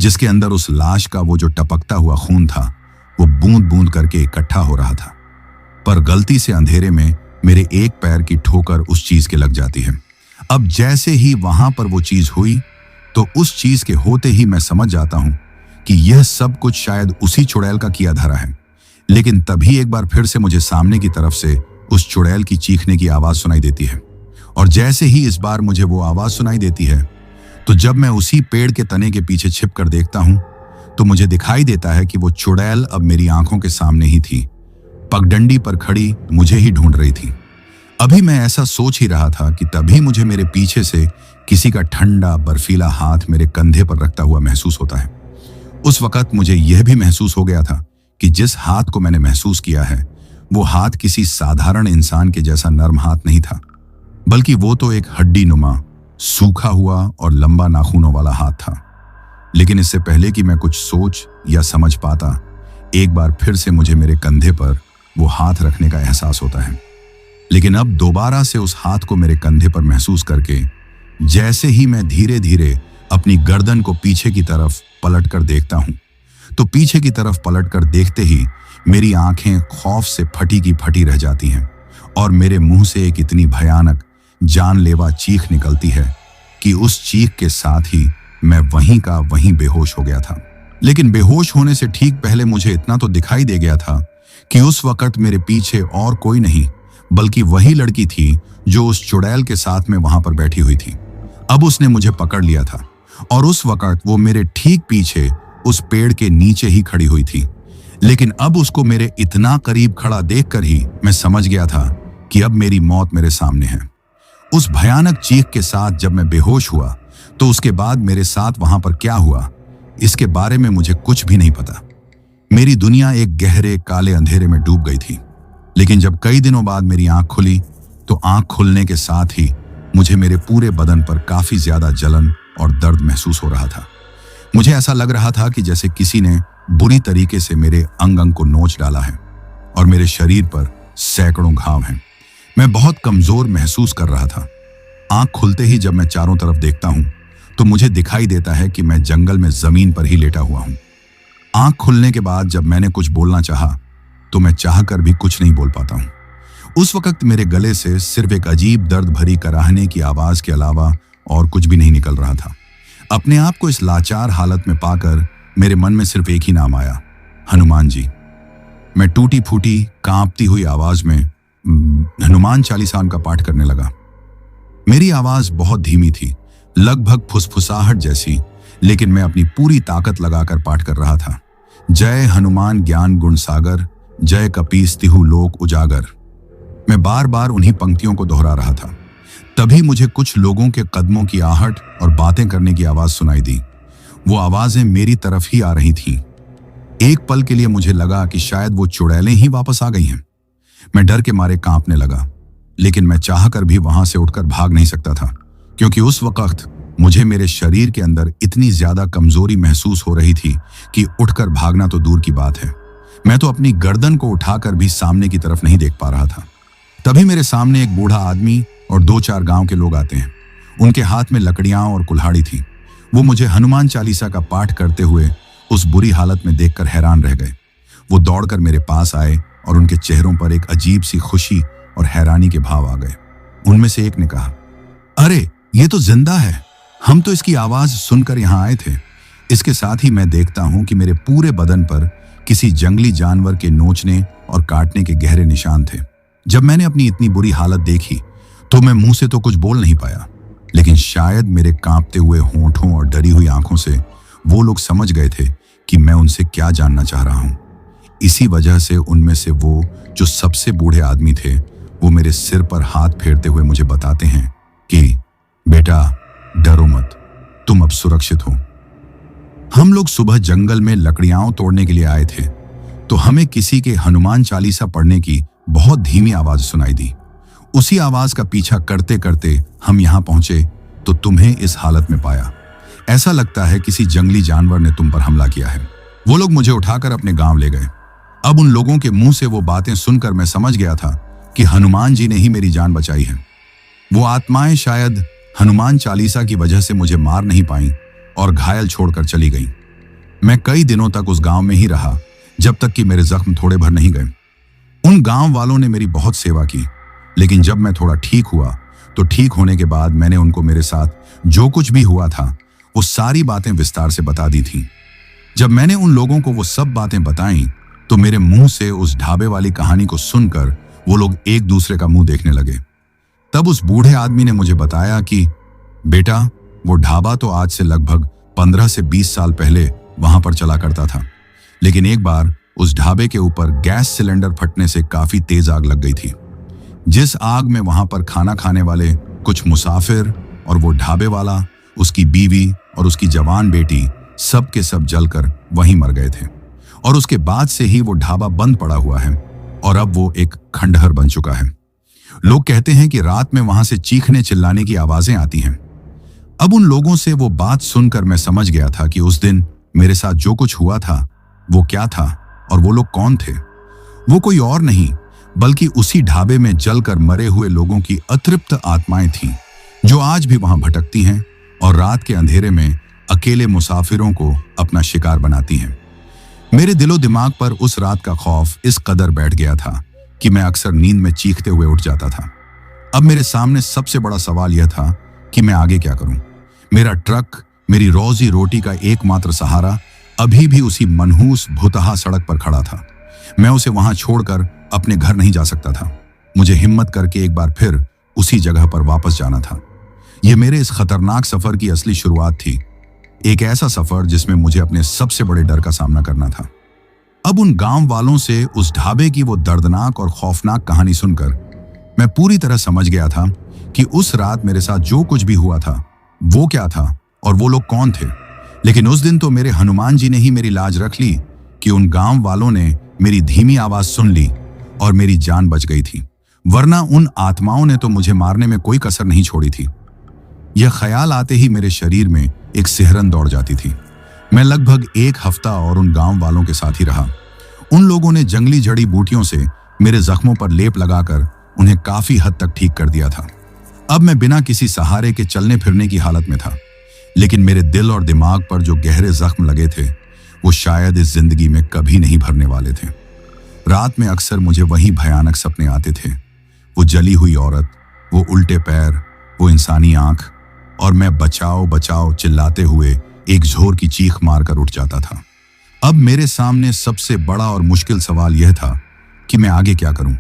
जिसके अंदर उस लाश का वो जो टपकता हुआ खून था, वो बूंद बूंद करके इकट्ठा हो रहा था। पर गलती से अंधेरे में मेरे एक पैर की ठोकर उस चीज के लग जाती है। अब जैसे ही वहां पर वो चीज हुई, तो उस चीज के होते ही मैं समझ जाता हूं कि यह सब कुछ शायद उसी चुड़ैल का किया धरा है। लेकिन तभी एक बार फिर से मुझे सामने की तरफ से उस चुड़ैल की चीखने की आवाज सुनाई देती है। और जैसे ही इस बार मुझे वो आवाज सुनाई देती है, तो जब मैं उसी पेड़ के तने के पीछे छिप कर देखता हूं, तो मुझे दिखाई देता है कि वो चुड़ैल अब मेरी आंखों के सामने ही थी, पगडंडी पर खड़ी मुझे ही ढूंढ रही थी। अभी मैं ऐसा सोच ही रहा था कि तभी मुझे मेरे पीछे से किसी का ठंडा बर्फीला हाथ मेरे कंधे पर रखता हुआ महसूस होता है। उस वक्त मुझे यह भी महसूस हो गया था कि जिस हाथ को मैंने महसूस किया है, वो हाथ किसी साधारण इंसान के जैसा नरम हाथ नहीं था, बल्कि वो तो एक हड्डी नुमा, सूखा हुआ और लंबा नाखूनों वाला हाथ था। लेकिन इससे पहले कि मैं कुछ सोच या समझ पाता, एक बार फिर से मुझे मेरे कंधे पर वो हाथ रखने का एहसास होता है। लेकिन अब दोबारा से उस हाथ को मेरे कंधे पर महसूस करके जैसे ही मैं धीरे धीरे अपनी गर्दन को पीछे की तरफ पलटकर देखता हूं, तो पीछे की तरफ पलटकर देखते ही मेरी आंखें खौफ से फटी की फटी रह जाती हैं और मेरे मुंह से एक इतनी भयानक जानलेवा चीख निकलती है कि उस चीख के साथ ही मैं वहीं का वहीं बेहोश हो गया था। लेकिन बेहोश होने से ठीक पहले मुझे इतना तो दिखाई दे गया था कि उस वक्त मेरे पीछे और कोई नहीं बल्कि वही लड़की थी जो उस चुड़ैल के साथ में वहां पर बैठी हुई थी। अब उसने मुझे पकड़ लिया था और उस वक्त वो मेरे ठीक पीछे उस पेड़ के नीचे ही खड़ी हुई थी। लेकिन अब उसको मेरे इतना करीब खड़ा देखकर ही मैं समझ गया था कि अब मेरी मौत मेरे सामने है। उस भयानक चीख के साथ जब मैं बेहोश हुआ, तो उसके बाद मेरे साथ वहां पर क्या हुआ, इसके बारे में मुझे कुछ भी नहीं पता। मेरी दुनिया एक गहरे काले अंधेरे में डूब गई थी। लेकिन जब कई दिनों बाद मेरी आंख खुली, तो आंख खुलने के साथ ही मुझे मेरे पूरे बदन पर काफी ज्यादा जलन और दर्द महसूस हो रहा था। मुझे ऐसा लग रहा था कि जैसे किसी ने बुरी तरीके से मेरे अंग अंग को नोच डाला है और मेरे शरीर पर सैकड़ों घाव हैं। मैं बहुत कमजोर महसूस कर रहा था। आंख खुलते ही जब मैं चारों तरफ देखता हूं, तो मुझे दिखाई देता है कि मैं जंगल में जमीन पर ही लेटा हुआ हूं। आंख खुलने के बाद जब मैंने कुछ बोलना चाहा, तो मैं चाहकर भी कुछ नहीं बोल पाता हूं। उस वक्त मेरे गले से सिर्फ एक अजीब दर्द भरी कराहने की आवाज के अलावा और कुछ भी नहीं निकल रहा था। अपने आप को इस लाचार हालत में पाकर मेरे मन में सिर्फ एक ही नाम आया, हनुमान जी। मैं टूटी फूटी कांपती हुई आवाज में हनुमान चालीसा का पाठ करने लगा। मेरी आवाज बहुत धीमी थी, लगभग फुसफुसाहट जैसी, लेकिन मैं अपनी पूरी ताकत लगाकर पाठ कर रहा था। जय हनुमान ज्ञान गुण सागर, जय कपीस तिहु लोक उजागर। मैं बार बार उन्हीं पंक्तियों को दोहरा रहा था। तभी मुझे कुछ लोगों के कदमों की आहट और बातें करने की आवाज सुनाई दी। वो आवाजें मेरी तरफ ही आ रही थीं। एक पल के लिए मुझे लगा कि शायद वो चुड़ैलें ही वापस आ गई हैं। मैं डर के मारे कांपने लगा, लेकिन मैं चाहकर भी वहां से उठकर भाग नहीं सकता था, क्योंकि उस वक्त मुझे मेरे शरीर के अंदर इतनी ज्यादा कमजोरी महसूस हो रही थी कि उठकर भागना तो दूर की बात है, मैं तो अपनी गर्दन को उठाकर भी सामने की तरफ नहीं देख पा रहा था। तभी मेरे सामने एक बूढ़ा आदमी और 2-4 गांव के लोग आते हैं। उनके हाथ में लकड़ियां और कुल्हाड़ी थी। वो मुझे हनुमान चालीसा का पाठ करते हुए उस बुरी हालत में देखकर हैरान रह गए। वो दौड़कर मेरे पास आए और उनके चेहरों पर एक अजीब सी खुशी और हैरानी के भाव आ गए। उनमें से एक ने कहा, अरे ये तो जिंदा है, हम तो इसकी आवाज सुनकर यहाँ आए थे। इसके साथ ही मैं देखता हूं कि मेरे पूरे बदन पर किसी जंगली जानवर के नोचने और काटने के गहरे निशान थे। जब मैंने अपनी इतनी बुरी हालत देखी तो मैं मुंह से तो कुछ बोल नहीं पाया, लेकिन शायद मेरे कांपते हुए होंठों और डरी हुई आंखों से वो लोग समझ गए थे कि मैं उनसे क्या जानना चाह रहा हूं। इसी वजह से उनमें से वो जो सबसे बूढ़े आदमी थे, वो मेरे सिर पर हाथ फेरते हुए मुझे बताते हैं कि बेटा डरो मत, तुम अब सुरक्षित हो। हम लोग सुबह जंगल में लकड़ियां तोड़ने के लिए आए थे, तो हमें किसी के हनुमान चालीसा पढ़ने की बहुत धीमी आवाज सुनाई दी। उसी आवाज का पीछा करते करते हम यहां पहुंचे तो तुम्हें इस हालत में पाया। ऐसा लगता है किसी जंगली जानवर ने तुम पर हमला किया है। वो लोग मुझे उठाकर अपने गांव ले गए। अब उन लोगों के मुंह से वो बातें सुनकर मैं समझ गया था कि हनुमान जी ने ही मेरी जान बचाई है। वो आत्माएं शायद हनुमान चालीसा की वजह से मुझे मार नहीं पाई और घायल छोड़कर चली गईं। मैं कई दिनों तक उस गांव में ही रहा, जब तक कि मेरे जख्म थोड़े भर नहीं गए। उन गांव वालों ने मेरी बहुत सेवा की, लेकिन जब मैं थोड़ा ठीक हुआ तो ठीक होने के बाद मैंने उनको मेरे साथ जो कुछ भी हुआ था वो सारी बातें विस्तार से बता दी थी। जब मैंने उन लोगों को वो सब बातें बताई तो मेरे मुंह से उस ढाबे वाली कहानी को सुनकर वो लोग एक दूसरे का मुंह देखने लगे। तब उस बूढ़े आदमी ने मुझे बताया कि बेटा वो ढाबा तो आज से लगभग 15 से 20 साल पहले वहां पर चला करता था, लेकिन एक बार उस ढाबे के ऊपर गैस सिलेंडर फटने से काफी तेज आग लग गई थी। जिस आग में वहां पर खाना खाने वाले कुछ मुसाफिर और वो ढाबे वाला, उसकी बीवी और उसकी जवान बेटी सब के सब जलकर वहीं मर गए थे। और उसके बाद से ही वो ढाबा बंद पड़ा हुआ है और अब वो एक खंडहर बन चुका है। लोग कहते हैं कि रात में वहां से चीखने चिल्लाने की आवाजें आती हैं। अब उन लोगों से वो बात सुनकर मैं समझ गया था कि उस दिन मेरे साथ जो कुछ हुआ था वो क्या था और वो लोग कौन थे। वो कोई और नहीं बल्कि उसी ढाबे में जलकर मरे हुए लोगों की अतृप्त आत्माएं थीं, जो आज भी वहां भटकती हैं और रात के अंधेरे में अकेले मुसाफिरों को अपना शिकार बनाती हैं। मेरे दिलो दिमाग पर उस रात का खौफ इस कदर बैठ गया था कि मैं अक्सर नींद में चीखते हुए उठ जाता था। अब मेरे सामने सबसे बड़ा सवाल यह था कि मैं आगे क्या करूं। मेरा ट्रक, मेरी रोजी रोटी का एकमात्र सहारा, अभी भी उसी मनहूस भुतहा सड़क पर खड़ा था। मैं उसे वहां छोड़कर अपने घर नहीं जा सकता था। मुझे हिम्मत करके एक बार फिर उसी जगह पर वापस जाना था। यह मेरे इस खतरनाक सफर की असली शुरुआत थी, एक ऐसा सफर जिसमें मुझे अपने सबसे बड़े डर का सामना करना था। अब उन गांव वालों से उस ढाबे की वो दर्दनाक और खौफनाक कहानी सुनकर मैं पूरी तरह समझ गया था कि उस रात मेरे साथ जो कुछ भी हुआ था वो क्या था और वो लोग कौन थे। लेकिन उस दिन तो मेरे हनुमान जी ने ही मेरी लाज रख ली कि उन गांव वालों ने मेरी धीमी आवाज सुन ली और मेरी जान बच गई थी, वरना उन आत्माओं ने तो मुझे मारने में कोई कसर नहीं छोड़ी थी। यह ख्याल आते ही मेरे शरीर में एक सिहरन दौड़ जाती थी। मैं लगभग 1 हफ्ता और उन गांव वालों के साथ ही रहा। उन लोगों ने जंगली जड़ी बूटियों से मेरे जख्मों पर लेप लगाकर उन्हें काफी हद तक ठीक कर दिया था। अब मैं बिना किसी सहारे के चलने फिरने की हालत में था, लेकिन मेरे दिल और दिमाग पर जो गहरे जख्म लगे थे वो शायद इस जिंदगी में कभी नहीं भरने वाले थे। रात में अक्सर मुझे वही भयानक सपने आते थे, वो जली हुई औरत, वो उल्टे पैर, वो इंसानी आंख, और मैं बचाओ बचाओ चिल्लाते हुए एक जोर की चीख मारकर उठ जाता था। अब मेरे सामने सबसे बड़ा और मुश्किल सवाल यह था कि मैं आगे क्या करूं।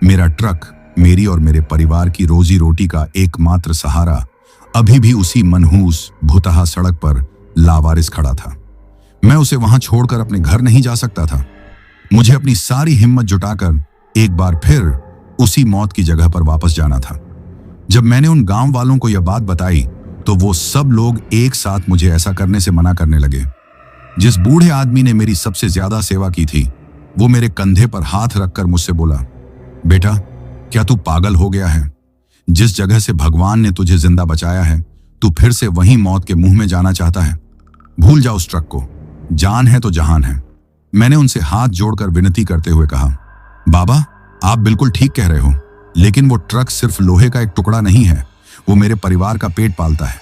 मेरा ट्रक, मेरी और मेरे परिवार की रोजी रोटी का एकमात्र सहारा, अभी भी उसी मनहूस भुतहा सड़क पर लावारिस खड़ा था। मैं उसे वहां छोड़कर अपने घर नहीं जा सकता था। मुझे अपनी सारी हिम्मत जुटाकर एक बार फिर उसी मौत की जगह पर वापस जाना था। जब मैंने उन गांव वालों को यह बात बताई तो वो सब लोग एक साथ मुझे ऐसा करने से मना करने लगे। जिस बूढ़े आदमी ने मेरी सबसे ज्यादा सेवा की थी वो मेरे कंधे पर हाथ रखकर मुझसे बोला, बेटा, क्या तू पागल हो गया है? जिस जगह से भगवान ने तुझे जिंदा बचाया है तू फिर से वहीं मौत के मुंह में जाना चाहता है? भूल जा उस ट्रक को, जान है तो जहान है। मैंने उनसे हाथ जोड़कर विनती करते हुए कहा, बाबा, आप बिल्कुल ठीक कह रहे हो, लेकिन वो ट्रक सिर्फ लोहे का एक टुकड़ा नहीं है, वो मेरे परिवार का पेट पालता है।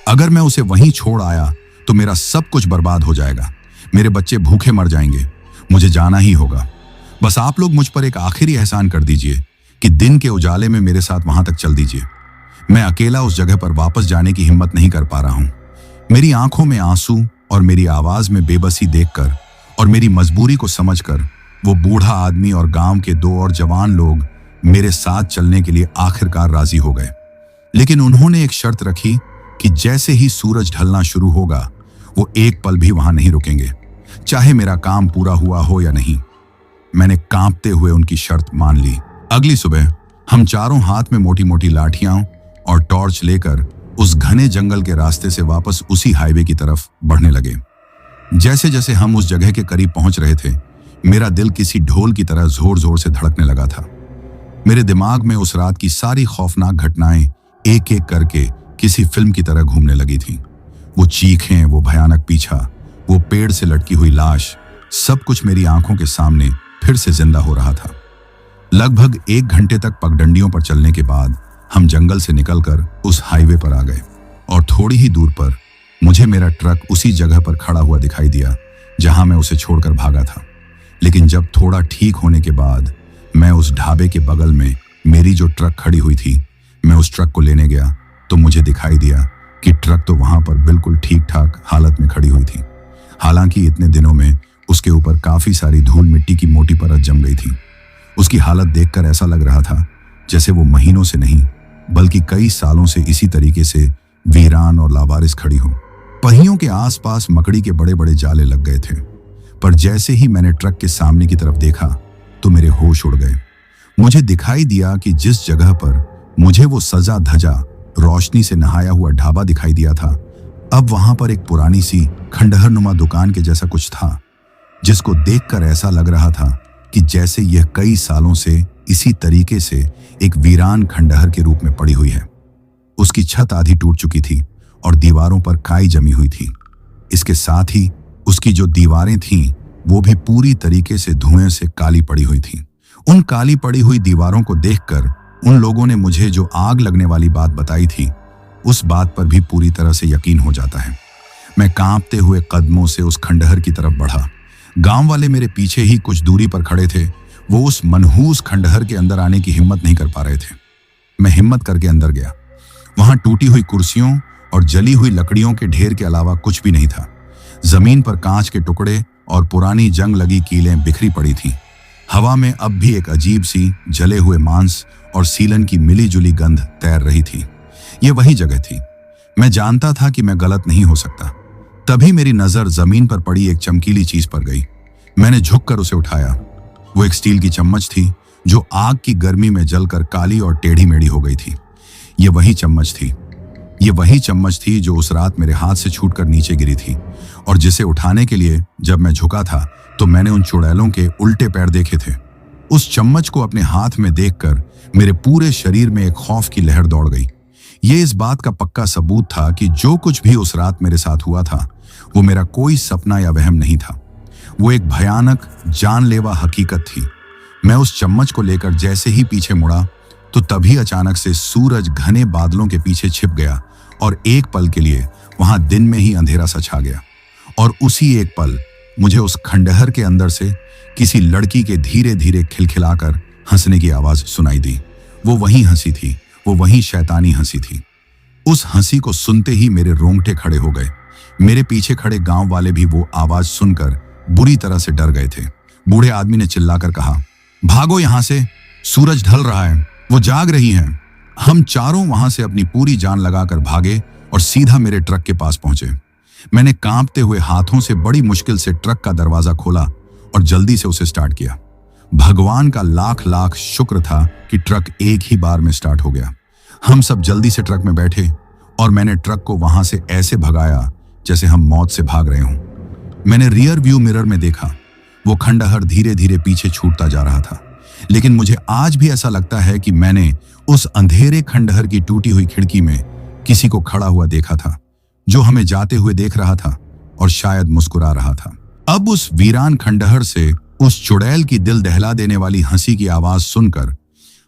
अगर मैं उसे वहीं छोड़ आया तो मेरा सब कुछ बर्बाद हो जाएगा, मेरे बच्चे भूखे मर जाएंगे। मुझे जाना ही होगा। बस आप लोग मुझ पर एक आखिरी एहसान कर दीजिए कि दिन के उजाले में मेरे साथ वहां तक चल दीजिए। मैं अकेला उस जगह पर वापस जाने की हिम्मत नहीं कर पा रहा हूं। मेरी आंखों में आंसू और मेरी आवाज में बेबसी देखकर और मेरी मजबूरी को समझकर वो बूढ़ा आदमी और गांव के 2 और जवान लोग मेरे साथ चलने के लिए आखिरकार राजी हो गए। लेकिन उन्होंने एक शर्त रखी कि जैसे ही सूरज ढलना शुरू होगा वो एक पल भी वहां नहीं रुकेंगे, चाहे मेरा काम पूरा हुआ हो या नहीं। मैंने कांपते हुए उनकी शर्त मान ली। अगली सुबह हम चारों हाथ में मोटी मोटी लाठियां और टॉर्च लेकर उस घने जंगल के रास्ते से वापस उसी हाईवे की तरफ बढ़ने लगे। जैसे जैसे हम उस जगह के करीब पहुंच रहे थे मेरा दिल किसी ढोल की तरह जोर जोर से धड़कने लगा था। मेरे दिमाग में उस रात की सारी खौफनाक घटनाएं एक एक करके किसी फिल्म की तरह घूमने लगी थी। वो चीखें, वो भयानक पीछा, वो पेड़ से लटकी हुई लाश, सब कुछ मेरी आंखों के सामने फिर से जिंदा हो रहा था। लगभग 1 घंटे तक पगडंडियों पर चलने के बाद हम जंगल से निकलकर उस हाईवे पर आ गए और थोड़ी ही दूर पर मुझे मेरा ट्रक उसी जगह पर खड़ा हुआ दिखाई दिया जहां मैं उसे छोड़कर भागा था। लेकिन जब थोड़ा ठीक होने के बाद मैं उस ढाबे के बगल में मेरी जो ट्रक खड़ी हुई थी, मैं उस ट्रक को लेने गया तो मुझे दिखाई दिया कि ट्रक तो वहां पर बिल्कुल ठीक ठाक हालत में खड़ी हुई थी। हालांकि इतने दिनों में उसके ऊपर काफी सारी धूल मिट्टी की मोटी परत जम गई थी। उसकी हालत देखकर ऐसा लग रहा था जैसे वो महीनों से नहीं बल्कि कई सालों से इसी तरीके से वीरान और लावारिस खड़ी हो। पहियों के आसपास मकड़ी के बड़े बड़े जाले लग गए थे, पर जैसे ही मैंने ट्रक के सामने की तरफ देखा तो मेरे होश उड़ गए। मुझे दिखाई दिया कि जिस जगह पर मुझे वो सजा धजा रोशनी से नहाया हुआ ढाबा दिखाई दिया था, अब वहां पर एक पुरानी सी खंडहरनुमा दुकान के जैसा कुछ था, जिसको देखकर ऐसा लग रहा था कि जैसे यह कई सालों से इसी तरीके से एक वीरान खंडहर के रूप में पड़ी हुई है। उसकी छत आधी टूट चुकी थी और दीवारों पर काई जमी हुई थी। इसके साथ ही उसकी जो दीवारें थीं वो भी पूरी तरीके से धुएं से काली पड़ी हुई थीं। उन काली पड़ी हुई दीवारों को देखकर उन लोगों ने मुझे जो आग लगने वाली बात बताई थी उस बात पर भी पूरी तरह से यकीन हो जाता है। मैं कांपते हुए कदमों से उस खंडहर की तरफ बढ़ा। गांव वाले मेरे पीछे ही कुछ दूरी पर खड़े थे। वो उस मनहूस खंडहर के अंदर आने की हिम्मत नहीं कर पा रहे थे। मैं हिम्मत करके अंदर गया। वहां टूटी हुई कुर्सियों और जली हुई लकड़ियों के ढेर के अलावा कुछ भी नहीं था। जमीन पर कांच के टुकड़े और पुरानी जंग लगी कीलें बिखरी पड़ी थीं। हवा में अब भी एक अजीब सी जले हुए मांस और सीलन की मिली जुली गंध तैर रही थी। ये वही जगह थी। मैं जानता था कि मैं गलत नहीं हो सकता। तभी मेरी नजर जमीन पर पड़ी एक चमकीली चीज पर गई। मैंने झुककर उसे उठाया। वो एक स्टील की चम्मच थी जो आग की गर्मी में जलकर काली और टेढ़ी मेढ़ी हो गई थी। ये वही चम्मच थी जो उस रात मेरे हाथ से छूटकर नीचे गिरी थी और जिसे उठाने के लिए जब मैं झुका था तो मैंने उन चुड़ैलों के उल्टे पैर देखे थे। उस चम्मच को अपने हाथ में देखकर मेरे पूरे शरीर में एक खौफ की लहर दौड़ गई। ये इस बात का पक्का सबूत था कि जो कुछ भी उस रात मेरे साथ हुआ था वो मेरा कोई सपना या वहम नहीं था। वो एक भयानक जानलेवा हकीकत थी। मैं उस चम्मच को लेकर जैसे ही पीछे मुड़ा तो तभी अचानक से सूरज घने बादलों के पीछे छिप गया और एक पल के लिए वहां दिन में ही अंधेरा सा छा गया। और उसी एक पल मुझे उस खंडहर के अंदर से किसी लड़की के धीरे धीरे खिलखिलाकर हंसने की आवाज सुनाई दी। वो वही हंसी थी, वो वही शैतानी हंसी थी। उस हंसी को सुनते ही मेरे रोंगटे खड़े हो गए। मेरे पीछे खड़े गांव वाले भी वो आवाज सुनकर बुरी तरह से डर गए थे। बूढ़े आदमी ने चिल्लाकर कहा, भागो यहां से, सूरज ढल रहा है, वो जाग रही हैं। हम चारों वहां से अपनी पूरी जान लगाकर भागे और सीधा मेरे ट्रक के पास पहुंचे। मैंने कांपते हुए हाथों से बड़ी मुश्किल से ट्रक का दरवाजा खोला और जल्दी से उसे स्टार्ट किया। भगवान का लाख लाख शुक्र था कि ट्रक एक ही बार में स्टार्ट हो गया। हम सब जल्दी से ट्रक में बैठे और मैंने ट्रक को वहां से ऐसे भगाया जैसे हम मौत से भाग रहे हों। मैंने रियर व्यू मिरर में देखा, वो खंडहर धीरे धीरे पीछे छूटता जा रहा था, लेकिन मुझे आज भी ऐसा लगता है कि मैंने उस अंधेरे खंडहर की टूटी हुई खिड़की में किसी को खड़ा हुआ देखा था, जो हमें जाते हुए देख रहा था और शायद मुस्कुरा रहा था। अब उस वीरान खंडहर से उस चुड़ैल की दिल दहला देने वाली हंसी की आवाज सुनकर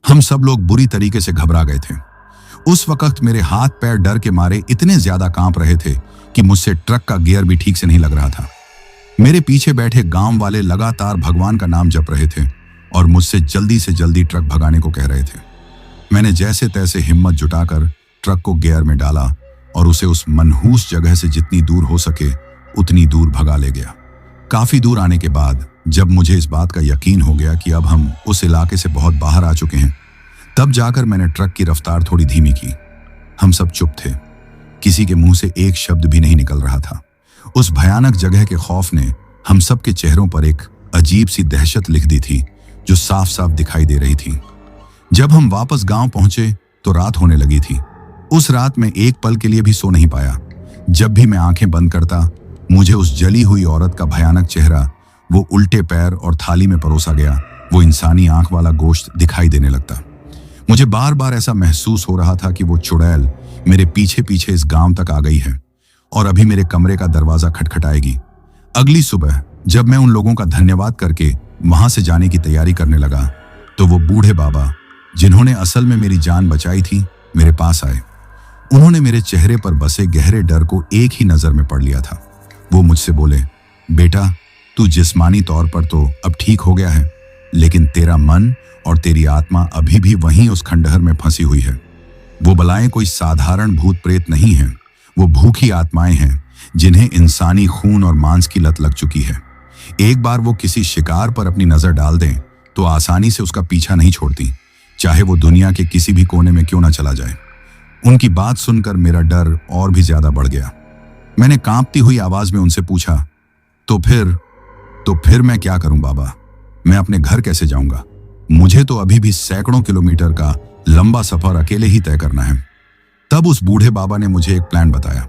हम सब लोग बुरी तरीके से घबरा गए थे। उस वक्त मेरे हाथ पैर डर के मारे इतने ज्यादा कांप रहे थे कि मुझसे ट्रक का गियर भी ठीक से नहीं लग रहा था। मेरे पीछे बैठे गांव वाले लगातार भगवान का नाम जप रहे थे और मुझसे जल्दी से जल्दी ट्रक भगाने को कह रहे थे। मैंने जैसे तैसे हिम्मत जुटाकर ट्रक को गियर में डाला और उसे उस मनहूस जगह से जितनी दूर हो सके उतनी दूर भगा ले गया। काफी दूर आने के बाद जब मुझे इस बात का यकीन हो गया कि अब हम उस इलाके से बहुत बाहर आ चुके हैं, तब जाकर मैंने ट्रक की रफ्तार थोड़ी धीमी की। हम सब चुप थे, किसी के मुंह से एक शब्द भी नहीं निकल रहा था। उस भयानक जगह के खौफ ने हम सब के चेहरों पर एक अजीब सी दहशत लिख दी थी, जो साफ साफ दिखाई दे रही थी। जब हम वापस गांव पहुंचे तो रात होने लगी थी। उस रात में एक पल के लिए भी सो नहीं पाया। जब भी मैं आंखें बंद करता, मुझे उस जली हुई औरत का भयानक चेहरा, वो उल्टे पैर और थाली में परोसा गया वो इंसानी आंख वाला गोश्त दिखाई देने लगता। मुझे बार बार ऐसा महसूस हो रहा था कि वो चुड़ैल मेरे पीछे पीछे इस गांव तक आ गई है और अभी मेरे कमरे का दरवाजा खटखटाएगी। अगली सुबह जब मैं उन लोगों का धन्यवाद करके वहां से जाने की तैयारी करने लगा, तो वो बूढ़े बाबा, जिन्होंने असल में मेरी जान बचाई थी, मेरे पास आए। उन्होंने मेरे चेहरे पर बसे गहरे डर को एक ही नजर में पढ़ लिया था। वो मुझसे बोले, बेटा, तू जिस्मानी तौर पर तो अब ठीक हो गया है, लेकिन तेरा मन और तेरी आत्मा अभी भी वहीं उस खंडहर में फंसी हुई है। वो बलाएं कोई साधारण भूत प्रेत नहीं हैं, वो भूखी आत्माएं हैं जिन्हें इंसानी खून और मांस की लत लग चुकी है। एक बार वो किसी शिकार पर अपनी नजर डाल दें तो आसानी से उसका पीछा नहीं छोड़ती, चाहे वो दुनिया के किसी भी कोने में क्यों ना चला जाए। उनकी बात सुनकर मेरा डर और भी ज्यादा बढ़ गया। मैंने कांपती हुई आवाज में उनसे पूछा, तो फिर मैं क्या करूं बाबा? मैं अपने घर कैसे जाऊंगा? मुझे तो अभी भी सैकड़ों किलोमीटर का लंबा सफर अकेले ही तय करना है। तब उस बूढ़े बाबा ने मुझे एक प्लान बताया।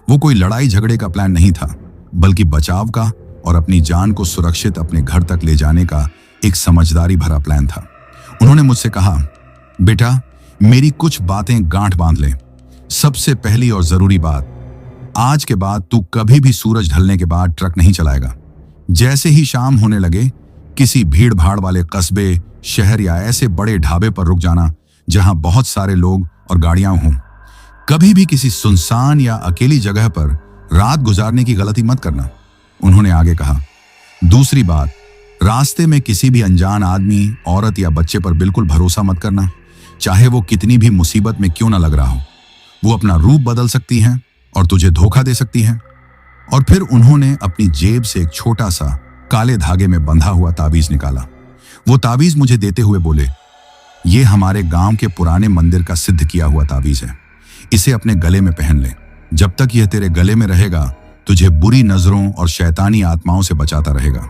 वो कोई लड़ाई झगड़े का प्लान नहीं था, बल्कि बचाव का और अपनी जान को सुरक्षित अपने घर तक ले जाने का एक समझदारी भरा प्लान था। उन्होंने मुझसे कहा, बेटा, मेरी कुछ बातें गांठ बांध ले। सबसे पहली और जरूरी बात, आज के बाद तू कभी भी सूरज ढलने के बाद ट्रक नहीं चलाएगा। जैसे ही शाम होने लगे, किसी भीड़ भाड़ वाले कस्बे, शहर या ऐसे बड़े ढाबे पर रुक जाना जहां बहुत सारे लोग और गाड़ियां हों। कभी भी किसी सुनसान या अकेली जगह पर रात गुजारने की गलती मत करना। उन्होंने आगे कहा, दूसरी बात, रास्ते में किसी भी अनजान आदमी, औरत या बच्चे पर बिल्कुल भरोसा मत करना, चाहे वो कितनी भी मुसीबत में क्यों ना लग रहा हो। वो अपना रूप बदल सकती हैं और तुझे धोखा दे सकती हैं। और फिर उन्होंने अपनी जेब से एक छोटा सा काले धागे में बंधा हुआ ताबीज निकाला। वो ताबीज मुझे देते हुए बोले, ये हमारे गांव के पुराने मंदिर का सिद्ध किया हुआ ताबीज है। इसे अपने गले में पहन ले। जब तक यह तेरे गले में रहेगा, तुझे बुरी नजरों और शैतानी आत्माओं से बचाता रहेगा।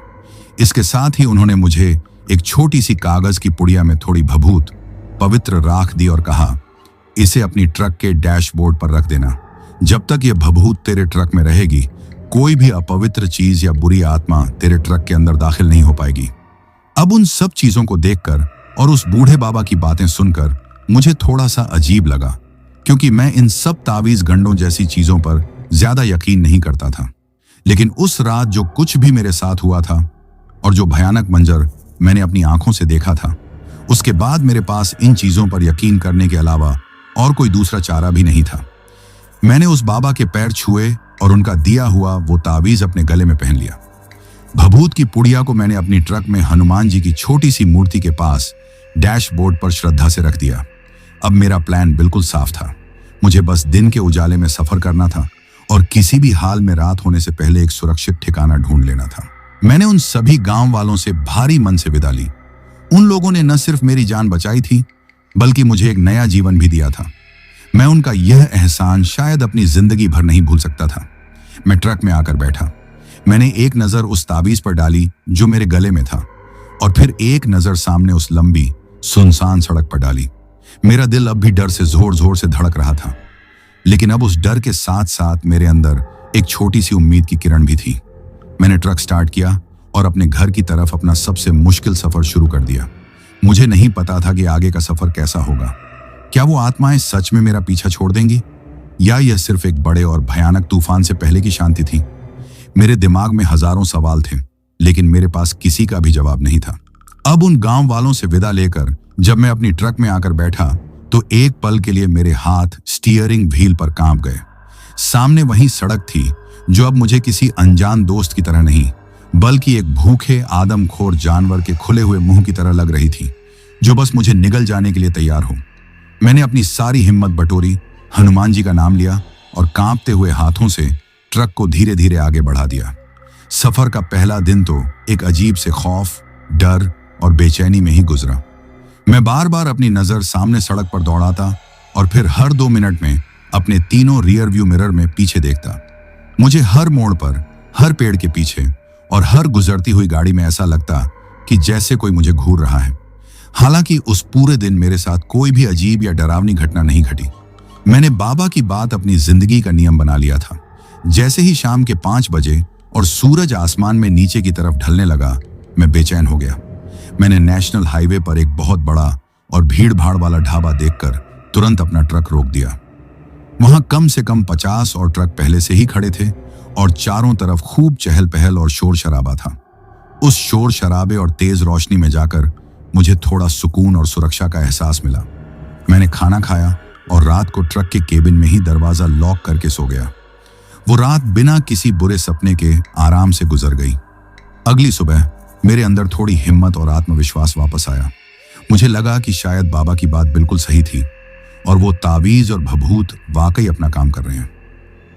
इसके साथ ही उन्होंने मुझे एक छोटी सी कागज की पुड़िया में थोड़ी भभूत, पवित्र राख दी और कहा, इसे अपनी ट्रक के डैशबोर्ड पर रख देना। जब तक यह भभूत तेरे ट्रक में रहेगी, कोई भी अपवित्र चीज या बुरी आत्मा तेरे ट्रक के अंदर दाखिल नहीं हो पाएगी। अब उन सब चीजों को देखकर और उस बूढ़े बाबा की बातें सुनकर मुझे थोड़ा सा अजीब लगा, क्योंकि मैं इन सब तावीज गंडों जैसी चीजों पर ज्यादा यकीन नहीं करता था। लेकिन उस रात जो कुछ भी मेरे साथ हुआ था और जो भयानक मंजर मैंने अपनी आंखों से देखा था, उसके बाद मेरे पास इन चीजों पर यकीन करने के अलावा और कोई दूसरा चारा भी नहीं था। मैंने उस बाबा के पैर छुए और उनका दिया हुआ वो तावीज अपने गले में पहन लिया। भभूत की पुड़िया को मैंने अपनी ट्रक में हनुमान जी की छोटी सी मूर्ति के पास डैशबोर्ड पर श्रद्धा से रख दिया। अब मेरा प्लान बिल्कुल साफ था। मुझे बस दिन के उजाले में सफर करना था और किसी भी हाल में रात होने से पहले एक सुरक्षित ठिकाना ढूंढ लेना था। मैंने उन सभी गांव वालों से भारी मन से विदा ली। उन लोगों ने न सिर्फ मेरी जान बचाई थी, बल्कि मुझे एक नया जीवन भी दिया था। मैं उनका यह एहसान शायद अपनी जिंदगी भर नहीं भूल सकता था। मैं ट्रक में आकर बैठा। मैंने एक नजर उस ताबीज पर डाली जो मेरे गले में था और फिर एक नजर सामने उस लंबी सुनसान सड़क पर डाली। मेरा दिल अब भी डर से जोर जोर से धड़क रहा था, लेकिन अब उस डर के साथ साथ मेरे अंदर एक छोटी सी उम्मीद की किरण भी थी। मैंने ट्रक स्टार्ट किया और अपने घर की तरफ अपना सबसे मुश्किल सफर शुरू कर दिया। मुझे नहीं पता था कि आगे का सफर कैसा होगा। क्या वो आत्माएं सच में मेरा पीछा छोड़ देंगी, या यह सिर्फ एक बड़े और भयानक तूफान से पहले की शांति थी। मेरे दिमाग में हजारों सवाल थे, लेकिन मेरे पास किसी का भी जवाब नहीं था। अब उन गांव वालों से विदा लेकर जब मैं अपनी ट्रक में आकर बैठा तो एक पल के लिए मेरे हाथ स्टीयरिंग व्हील पर कांप गए। सामने वही सड़क थी जो अब मुझे किसी अनजान दोस्त की तरह नहीं, बल्कि एक भूखे आदमखोर जानवर के खुले हुए मुंह की तरह लग रही थी, जो बस मुझे निगल जाने के लिए तैयार हो। मैंने अपनी सारी हिम्मत बटोरी, हनुमान जी का नाम लिया और कांपते हुए हाथों से ट्रक को धीरे धीरे आगे बढ़ा दिया। सफर का पहला दिन तो एक अजीब से खौफ, डर और बेचैनी में ही गुजरा। मैं बार बार अपनी नजर सामने सड़क पर दौड़ाता और फिर हर 2 मिनट में अपने तीनों रियर व्यू मिरर में पीछे देखता। मुझे हर मोड़ पर, हर पेड़ के पीछे और हर गुजरती हुई गाड़ी में ऐसा लगता कि जैसे कोई मुझे घूर रहा है। हालांकि उस पूरे दिन मेरे साथ कोई भी अजीब या डरावनी घटना नहीं घटी। मैंने बाबा की बात अपनी जिंदगी का नियम बना लिया था। जैसे ही शाम के 5 बजे और सूरज आसमान में नीचे की तरफ ढलने लगा, मैं बेचैन हो गया। मैंने नेशनल हाईवे पर एक बहुत बड़ा और भीड़ भाड़ वाला ढाबा देखकर तुरंत अपना ट्रक रोक दिया। वहां कम से कम 50 और ट्रक पहले से ही खड़े थे और चारों तरफ खूब चहल पहल और शोर शराबा था। उस शोर शराबे और तेज रोशनी में जाकर मुझे थोड़ा सुकून और सुरक्षा का एहसास मिला। मैंने खाना खाया और रात को ट्रक के केबिन में ही दरवाजा लॉक करके सो गया। वो रात बिना किसी बुरे सपने के आराम से गुजर गई। अगली सुबह मेरे अंदर थोड़ी हिम्मत और आत्मविश्वास वापस आया। मुझे लगा कि शायद बाबा की बात बिल्कुल सही थी और वो तावीज और भभूत वाकई अपना काम कर रहे हैं।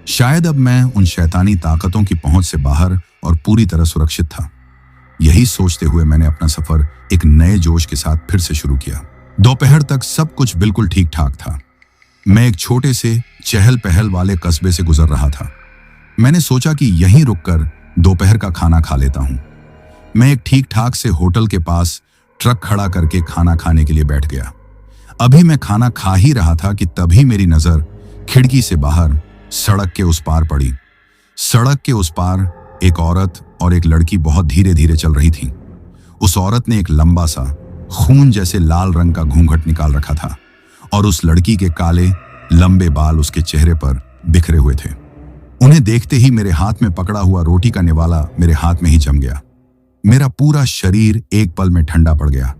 शायद अब मैं उन शैतानी ताकतों की पहुंच से बाहर और पूरी तरह सुरक्षित था। यही सोचते हुए मैंने अपना सफर एक नए जोश के साथ फिर से शुरू किया। दोपहर तक सब कुछ बिल्कुल ठीक ठाक था। मैं एक छोटे से चहल पहल वाले कस्बे से गुजर रहा था। मैंने सोचा कि यहीं रुककर दोपहर का खाना खा लेता हूं। मैं एक ठीक ठाक से होटल के पास ट्रक खड़ा करके खाना खाने के लिए बैठ गया। अभी मैं खाना खा ही रहा था कि तभी मेरी नजर खिड़की से बाहर सड़क के उस पार पड़ी। सड़क के उस पार एक औरत और एक लड़की बहुत धीरे धीरे चल रही थी। उस औरत ने एक लंबा सा खून जैसे लाल रंग का घूंघट निकाल रखा था और उस लड़की के काले लंबे बाल उसके चेहरे पर बिखरे हुए थे। उन्हें देखते ही मेरे हाथ में पकड़ा हुआ रोटी का निवाला मेरे हाथ में ही जम गया। मेरा पूरा शरीर एक पल में ठंडा पड़ गया।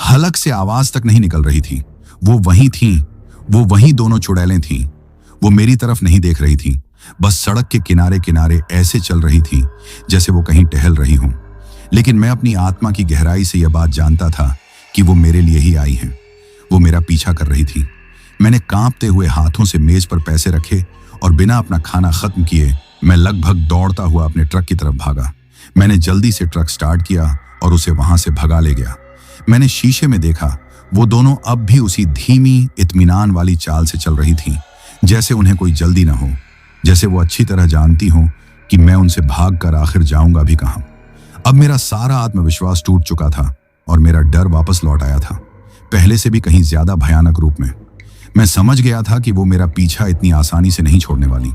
हलक से आवाज तक नहीं निकल रही थी। वो वहीं थीं, वो वहीं दोनों चुड़ैलें थीं। वो मेरी तरफ नहीं देख रही थी, बस सड़क के किनारे किनारे ऐसे चल रही थी जैसे वो कहीं टहल रही हों। लेकिन मैं अपनी आत्मा की गहराई से यह बात जानता था कि वो मेरे लिए ही आई हैं। वो मेरा पीछा कर रही थी। मैंने कांपते हुए हाथों से मेज पर पैसे रखे और बिना अपना खाना खत्म किए मैं लगभग दौड़ता हुआ अपने ट्रक की तरफ भागा। मैंने जल्दी से ट्रक स्टार्ट किया और उसे वहां से भगा ले गया। मैंने शीशे में देखा, वो दोनों अब भी उसी धीमी इत्मीनान वाली चाल से चल रही थीं, जैसे उन्हें कोई जल्दी ना हो, जैसे वो अच्छी तरह जानती हों कि मैं उनसे भागकर आखिर जाऊंगा भी कहां। अब मेरा सारा आत्मविश्वास टूट चुका था और मेरा डर वापस लौट आया था, पहले से भी कहीं ज्यादा भयानक रूप में। मैं समझ गया था कि वो मेरा पीछा इतनी आसानी से नहीं छोड़ने वाली।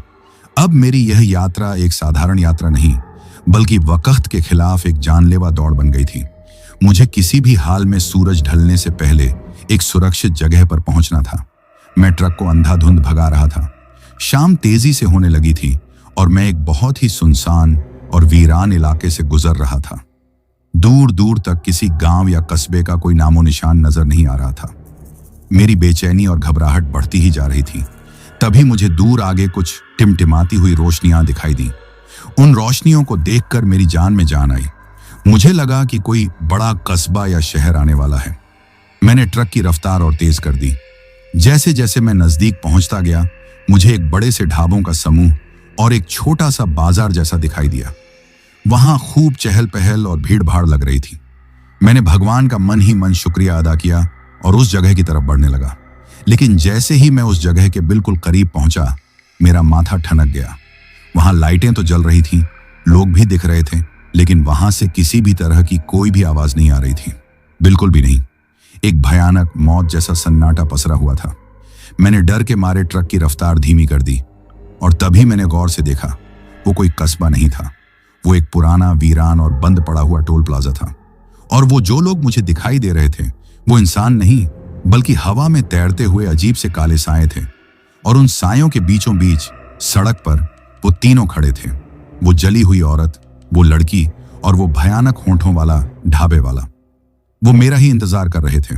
अब मेरी यह यात्रा एक साधारण यात्रा नहीं, बल्कि वक्त के खिलाफ एक जानलेवा दौड़ बन गई थी। मुझे किसी भी हाल में सूरज ढलने से पहले एक सुरक्षित जगह पर पहुंचना था। मैं ट्रक को अंधाधुंध भगा रहा था। शाम तेजी से होने लगी थी और मैं एक बहुत ही सुनसान और वीरान इलाके से गुजर रहा था। दूर दूर तक किसी गांव या कस्बे का कोई नामो निशान नजर नहीं आ रहा था। मेरी बेचैनी और घबराहट बढ़ती ही जा रही थी। तभी मुझे दूर आगे कुछ टिमटिमाती हुई रोशनियां दिखाई दी। उन रोशनियों को देखकर मेरी जान में जान आई। मुझे लगा कि कोई बड़ा कस्बा या शहर आने वाला है। मैंने ट्रक की रफ्तार और तेज कर दी। जैसे जैसे मैं नजदीक पहुंचता गया, मुझे एक बड़े से ढाबों का समूह और एक छोटा सा बाजार जैसा दिखाई दिया। वहां खूब चहल पहल और भीड़ भाड़ लग रही थी। मैंने भगवान का मन ही मन शुक्रिया अदा किया और उस जगह की तरफ बढ़ने लगा। लेकिन जैसे ही मैं उस जगह के बिल्कुल करीब पहुंचा, मेरा माथा ठनक गया। वहां लाइटें तो जल रही थीं, लोग भी दिख रहे थे, लेकिन वहां से किसी भी तरह की कोई भी आवाज नहीं आ रही थी, बिल्कुल भी नहीं। एक भयानक मौत जैसा सन्नाटा पसरा हुआ था। मैंने डर के मारे ट्रक की रफ्तार धीमी कर दी और तभी मैंने गौर से देखा, वो कोई कस्बा नहीं था, वो एक पुराना, वीरान और बंद पड़ा हुआ टोल प्लाजा था। और वो जो लोग मुझे दिखाई दे रहे थे वो इंसान नहीं, बल्कि हवा में तैरते हुए अजीब से काले साए थे। और उन सायों के बीचों बीच सड़क पर वो तीनों खड़े थे, वो जली हुई औरत, वो लड़की और वो भयानक होंठों वाला ढाबे वाला। वो मेरा ही इंतजार कर रहे थे।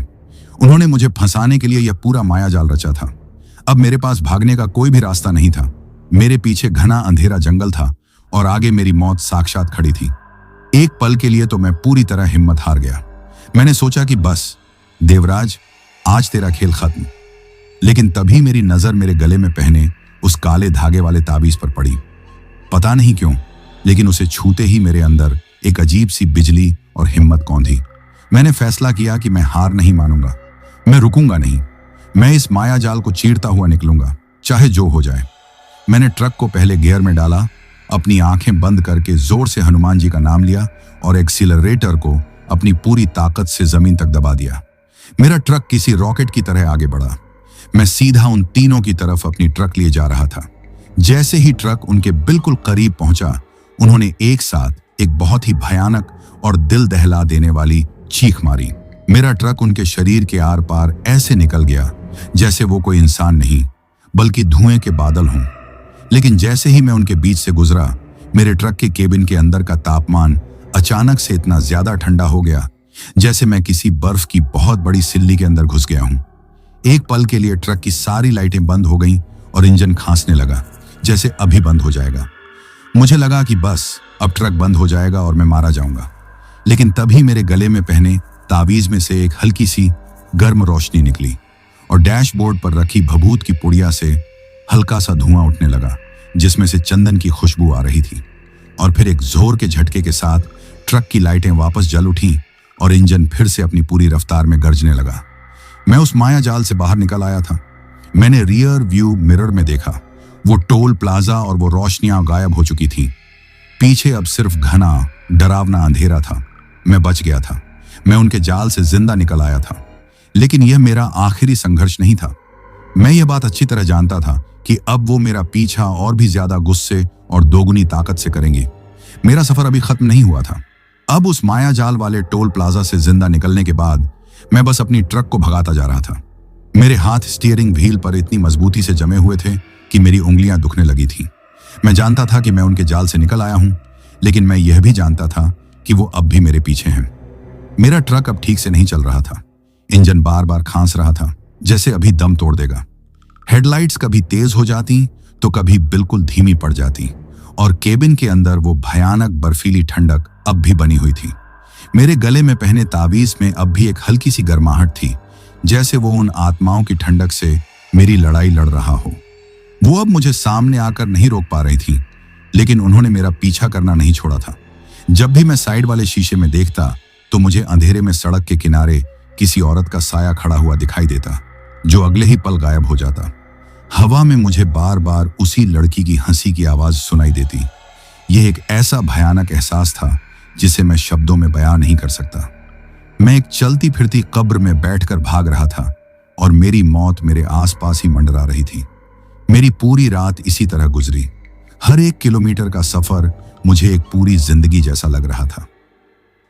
उन्होंने मुझे फंसाने के लिए यह पूरा माया जाल रचा था। अब मेरे पास भागने का कोई भी रास्ता नहीं था। मेरे पीछे घना अंधेरा जंगल था और आगे मेरी मौत साक्षात खड़ी थी। एक पल के लिए तो मैं पूरी तरह हिम्मत हार गया। मैंने सोचा कि बस देवराज, आज तेरा खेल खत्म। लेकिन तभी मेरी नजर मेरे गले में पहने उस काले धागे वाले ताबीज पर पड़ी। पता नहीं क्यों, लेकिन उसे छूते ही मेरे अंदर एक अजीब सी बिजली और हिम्मत कौंधी। मैंने फैसला किया कि मैं हार नहीं मानूंगा, मैं रुकूंगा नहीं। मैं इस माया जाल को चीरता हुआ निकलूंगा, चाहे जो हो जाए। मैंने ट्रक को पहले गियर में डाला, अपनी आंखें बंद करके जोर से हनुमान जी का नाम लिया और एक्सीलरेटर को अपनी पूरी ताकत से जमीन तक दबा दिया। मेरा ट्रक किसी रॉकेट की तरह आगे बढ़ा। मैं सीधा उन तीनों की तरफ अपनी ट्रक लिए जा रहा था। जैसे ही ट्रक उनके बिल्कुल करीब पहुंचा, उन्होंने एक साथ एक बहुत ही भयानक और दिल दहला देने वाली चीख मारी। मेरा ट्रक उनके शरीर के आर पार ऐसे निकल गया जैसे वो कोई इंसान नहीं, बल्कि धुएं के बादल हों। लेकिन जैसे ही मैं उनके बीच से गुजरा, मेरे ट्रक के केबिन के अंदर का तापमान अचानक से इतना ज्यादा ठंडा हो गया जैसे मैं किसी बर्फ की बहुत बड़ी सिल्ली के अंदर घुस गया हूं। एक पल के लिए ट्रक की सारी लाइटें बंद हो गईं और इंजन खांसने लगा, जैसे अभी बंद हो जाएगा। मुझे लगा कि बस अब ट्रक बंद हो जाएगा और मैं मारा जाऊंगा। लेकिन तभी मेरे गले में पहने ताबीज में से एक हल्की सी गर्म रोशनी निकली और डैशबोर्ड पर रखी भभूत की पुड़िया से हल्का सा धुआं उठने लगा, जिसमें से चंदन की खुशबू आ रही थी। और फिर एक जोर के झटके के साथ ट्रक की लाइटें वापस जल उठी और इंजन फिर से अपनी पूरी रफ्तार में गरजने लगा। मैं उस माया जाल से बाहर निकल आया था। मैंने रियर व्यू मिरर में देखा, वो टोल प्लाजा और वो रोशनियां गायब हो चुकी थी। पीछे अब सिर्फ घना डरावना अंधेरा था। मैं बच गया था, मैं उनके जाल से जिंदा निकल आया था। लेकिन यह मेरा आखिरी संघर्ष नहीं था। मैं ये बात अच्छी तरह जानता था कि अब वो मेरा पीछा और भी ज्यादा गुस्से और दोगुनी ताकत से करेंगे। मेरा सफर अभी खत्म नहीं हुआ था। अब उस माया जाल वाले टोल प्लाजा से जिंदा निकलने के बाद मैं बस अपनी ट्रक को भगाता जा रहा था। मेरे हाथ स्टीयरिंग व्हील पर इतनी मजबूती से जमे हुए थे कि मेरी उंगलियां दुखने लगी थीं। मैं जानता था कि मैं उनके जाल से निकल आया हूं, लेकिन मैं यह भी जानता था कि वो अब भी मेरे पीछे हैं। मेरा ट्रक अब ठीक से नहीं चल रहा था। इंजन बार बार खांस रहा था, जैसे अभी दम तोड़ देगा। हेडलाइट्स कभी तेज हो जाती तो कभी बिल्कुल धीमी पड़ जाती और केबिन के अंदर वो भयानक बर्फीली ठंडक अब भी बनी हुई थी। मेरे गले में पहने ताबीज में अब भी एक हल्की सी गर्माहट थी, जैसे वो उन आत्माओं की ठंडक से मेरी लड़ाई लड़ रहा हो। वो अब मुझे सामने आकर नहीं रोक पा रही थी, लेकिन उन्होंने मेरा पीछा करना नहीं छोड़ा था। जब भी मैं साइड वाले शीशे में देखता तो मुझे अंधेरे में सड़क के किनारे किसी औरत का साया खड़ा हुआ दिखाई देता, जो अगले ही पल गायब हो जाता। हवा में मुझे बार बार उसी लड़की की हंसी की आवाज सुनाई देती। यह एक ऐसा भयानक एहसास था जिसे मैं शब्दों में बयां नहीं कर सकता। मैं एक चलती फिरती कब्र में बैठकर भाग रहा था और मेरी मौत मेरे आसपास ही मंडरा रही थी। मेरी पूरी रात इसी तरह गुजरी। हर एक किलोमीटर का सफर मुझे एक पूरी जिंदगी जैसा लग रहा था।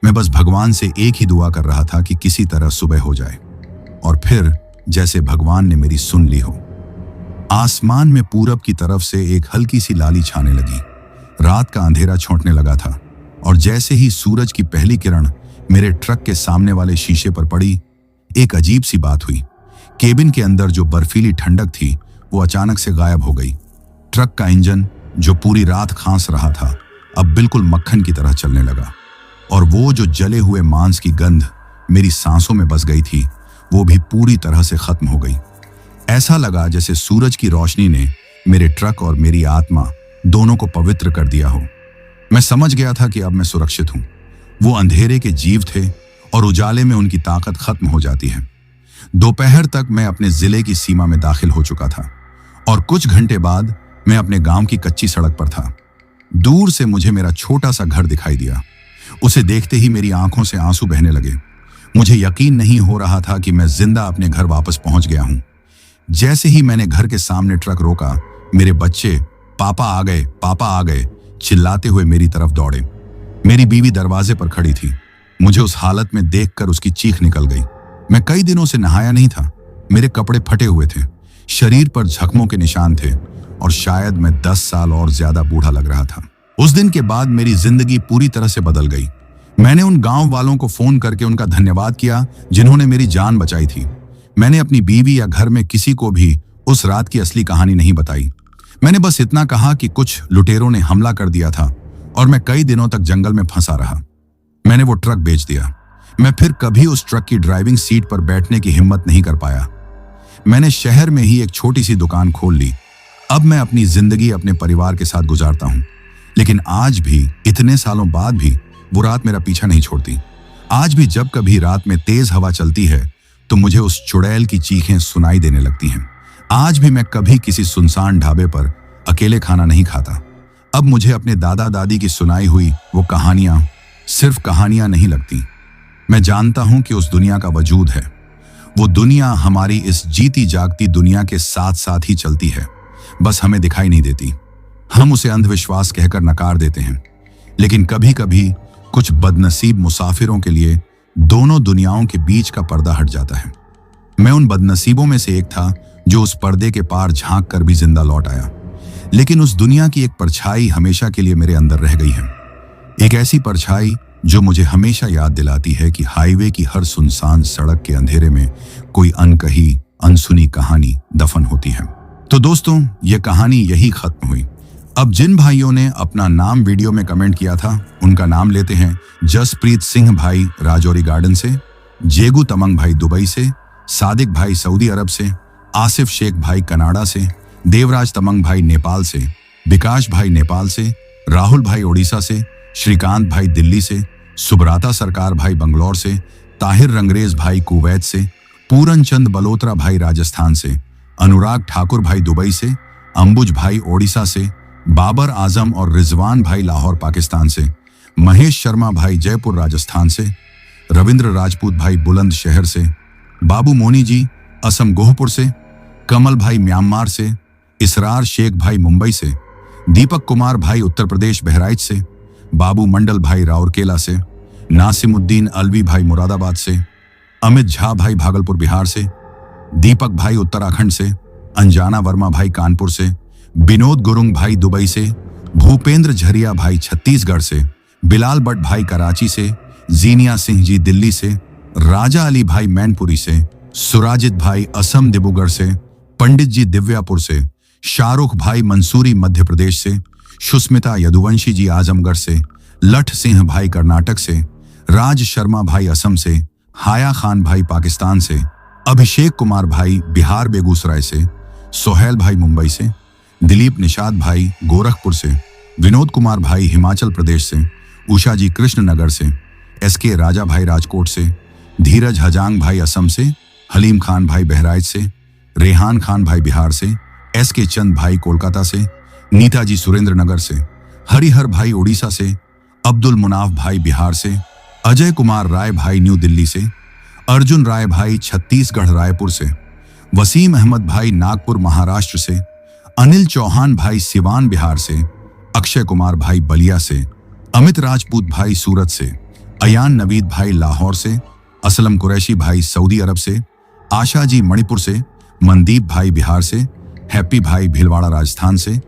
मैं बस भगवान से एक ही दुआ कर रहा था कि किसी तरह सुबह हो जाए, और फिर जैसे भगवान ने मेरी सुन ली हो। आसमान में पूरब की तरफ से एक हल्की सी लाली छाने लगी। रात का अंधेरा छोंटने लगा था और जैसे ही सूरज की पहली किरण मेरे ट्रक के सामने वाले शीशे पर पड़ी, एक अजीब सी बात हुई। केबिन के अंदर जो बर्फीली ठंडक थी वो अचानक से गायब हो गई। ट्रक का इंजन जो पूरी रात खांस रहा था अब बिल्कुल मक्खन की तरह चलने लगा, और वो जो जले हुए मांस की गंध मेरी सांसों में बस गई थी वो भी पूरी तरह से खत्म हो गई। ऐसा लगा जैसे सूरज की रोशनी ने मेरे ट्रक और मेरी आत्मा दोनों को पवित्र कर दिया हो। मैं समझ गया था कि अब मैं सुरक्षित हूं। वो अंधेरे के जीव थे और उजाले में उनकी ताकत खत्म हो जाती है। दोपहर तक मैं अपने जिले की सीमा में दाखिल हो चुका था और कुछ घंटे बाद मैं अपने गांव की कच्ची सड़क पर था। दूर से मुझे मेरा छोटा सा घर दिखाई दिया। उसे देखते ही मेरी आंखों से आंसू बहने लगे। मुझे यकीन नहीं हो रहा था कि मैं जिंदा अपने घर वापस पहुंच गया हूं। जैसे ही मैंने घर के सामने ट्रक रोका, मेरे बच्चे पापा आ गए, पापा आ गए चिल्लाते हुए मेरी तरफ दौड़े। मेरी बीवी दरवाजे पर खड़ी थी। मुझे उस हालत में देखकर उसकी चीख निकल गई। मैं कई दिनों से नहाया नहीं था। मेरे कपड़े फटे हुए थे, शरीर पर जख्मों के निशान थे और शायद मैं 10 साल और ज्यादा बूढ़ा लग रहा था। उस दिन के बाद मेरी जिंदगी पूरी तरह से बदल गई। मैंने उन गांव वालों को फोन करके उनका धन्यवाद किया जिन्होंने मेरी जान बचाई थी। मैंने अपनी बीवी या घर में किसी को भी उस रात की असली कहानी नहीं बताई। मैंने बस इतना कहा कि कुछ लुटेरों ने हमला कर दिया था और मैं कई दिनों तक जंगल में फंसा रहा। मैंने वो ट्रक बेच दिया। मैं फिर कभी उस ट्रक की ड्राइविंग सीट पर बैठने की हिम्मत नहीं कर पाया। मैंने शहर में ही एक छोटी सी दुकान खोल ली। अब मैं अपनी जिंदगी अपने परिवार के साथ गुजारता हूं। लेकिन आज भी, इतने सालों बाद भी, वो रात मेरा पीछा नहीं छोड़ती। आज भी जब कभी रात में तेज हवा चलती है तो मुझे उस चुड़ैल की चीखें सुनाई देने लगती हैं। आज भी मैं कभी किसी सुनसान ढाबे पर अकेले खाना नहीं खाता। अब मुझे अपने दादा दादी की सुनाई हुई वो कहानियां सिर्फ कहानियां नहीं लगती। मैं जानता हूं कि उस दुनिया का वजूद है। वो दुनिया हमारी इस जीती जागती दुनिया के साथ साथ ही चलती है, बस हमें दिखाई नहीं देती। हम उसे अंधविश्वास कहकर नकार देते हैं। लेकिन कभी कभी कुछ बदनसीब मुसाफिरों के लिए दोनों दुनियाओं के बीच का पर्दा हट जाता है। मैं उन बदनसीबों में से एक था जो उस पर्दे के पार झांक कर भी जिंदा लौट आया। लेकिन उस दुनिया की एक परछाई हमेशा के लिए मेरे अंदर रह गई है। एक ऐसी परछाई जो मुझे हमेशा याद दिलाती है कि हाईवे की हर सुनसान सड़क के अंधेरे में कोई अनकही, अनसुनी कहानी दफन होती है। तो दोस्तों, ये कहानी यही खत्म हुई। अब जिन भाइयों ने अपना नाम वीडियो में कमेंट किया था, उनका नाम लेते हैं। जसप्रीत सिंह भाई राजौरी गार्डन से, जेगू तमंग भाई दुबई से, सादिक भाई सऊदी अरब से, आसिफ शेख भाई कनाडा से, देवराज तमंग भाई नेपाल से, विकास भाई नेपाल से, राहुल भाई ओडिशा से, श्रीकांत भाई दिल्ली से, सुब्राता सरकार भाई बंगलौर से, ताहिर रंगरेज भाई कुवैत से, पूरन चंद बलोत्रा भाई राजस्थान से, अनुराग ठाकुर भाई दुबई से, अंबुज भाई ओडिशा से, बाबर आजम और रिजवान भाई लाहौर पाकिस्तान से, महेश शर्मा भाई जयपुर राजस्थान से, रविंद्र राजपूत भाई बुलंदशहर से, बाबू मोनी जी असम गोहपुर से, कमल भाई म्यांमार से, इसरार शेख भाई मुंबई से, दीपक कुमार भाई उत्तर प्रदेश बहराइच से, बाबू मंडल भाई राउरकेला से, नासिमुद्दीन अलवी भाई मुरादाबाद से, अमित झा भाई भागलपुर बिहार से, दीपक भाई उत्तराखंड से, अंजाना वर्मा भाई कानपुर से, विनोद गुरुंग भाई दुबई से, भूपेंद्र झरिया भाई छत्तीसगढ़ से, बिलाल भट्ट भाई कराची से, जीनिया सिंह जी दिल्ली से, राजा अली भाई मैनपुरी से, सुराजित भाई असम डिब्रूगढ़ से, पंडित जी दिव्यापुर से, शाहरुख भाई मंसूरी मध्य प्रदेश से, सुष्मिता यदुवंशी जी आजमगढ़ से, लठ सिंह भाई कर्नाटक से, राज शर्मा भाई असम से, हाया खान भाई पाकिस्तान से, अभिषेक कुमार भाई बिहार बेगूसराय से, सोहेल भाई मुंबई से, दिलीप निषाद भाई गोरखपुर से, विनोद कुमार भाई हिमाचल प्रदेश से, उषा जी कृष्णनगर से, एसके राजा भाई राजकोट से, धीरज हजांग भाई असम से, हलीम खान भाई बहराइच से, रेहान खान भाई बिहार से, एसके चंद भाई कोलकाता से, नीता जी सुरेंद्र नगर से, हरिहर भाई ओडिशा से, अब्दुल मुनाफ भाई बिहार से, अजय कुमार राय भाई न्यू दिल्ली से, अर्जुन राय भाई छत्तीसगढ़ रायपुर से, वसीम अहमद भाई नागपुर महाराष्ट्र से, अनिल चौहान भाई सिवान बिहार से, अक्षय कुमार भाई बलिया से, अमित राजपूत भाई सूरत से, अयान नवीद भाई लाहौर से, असलम कुरैशी भाई सऊदी अरब से, आशा जी मणिपुर से, मनदीप भाई बिहार से, हैप्पी भाई भीलवाड़ा राजस्थान से,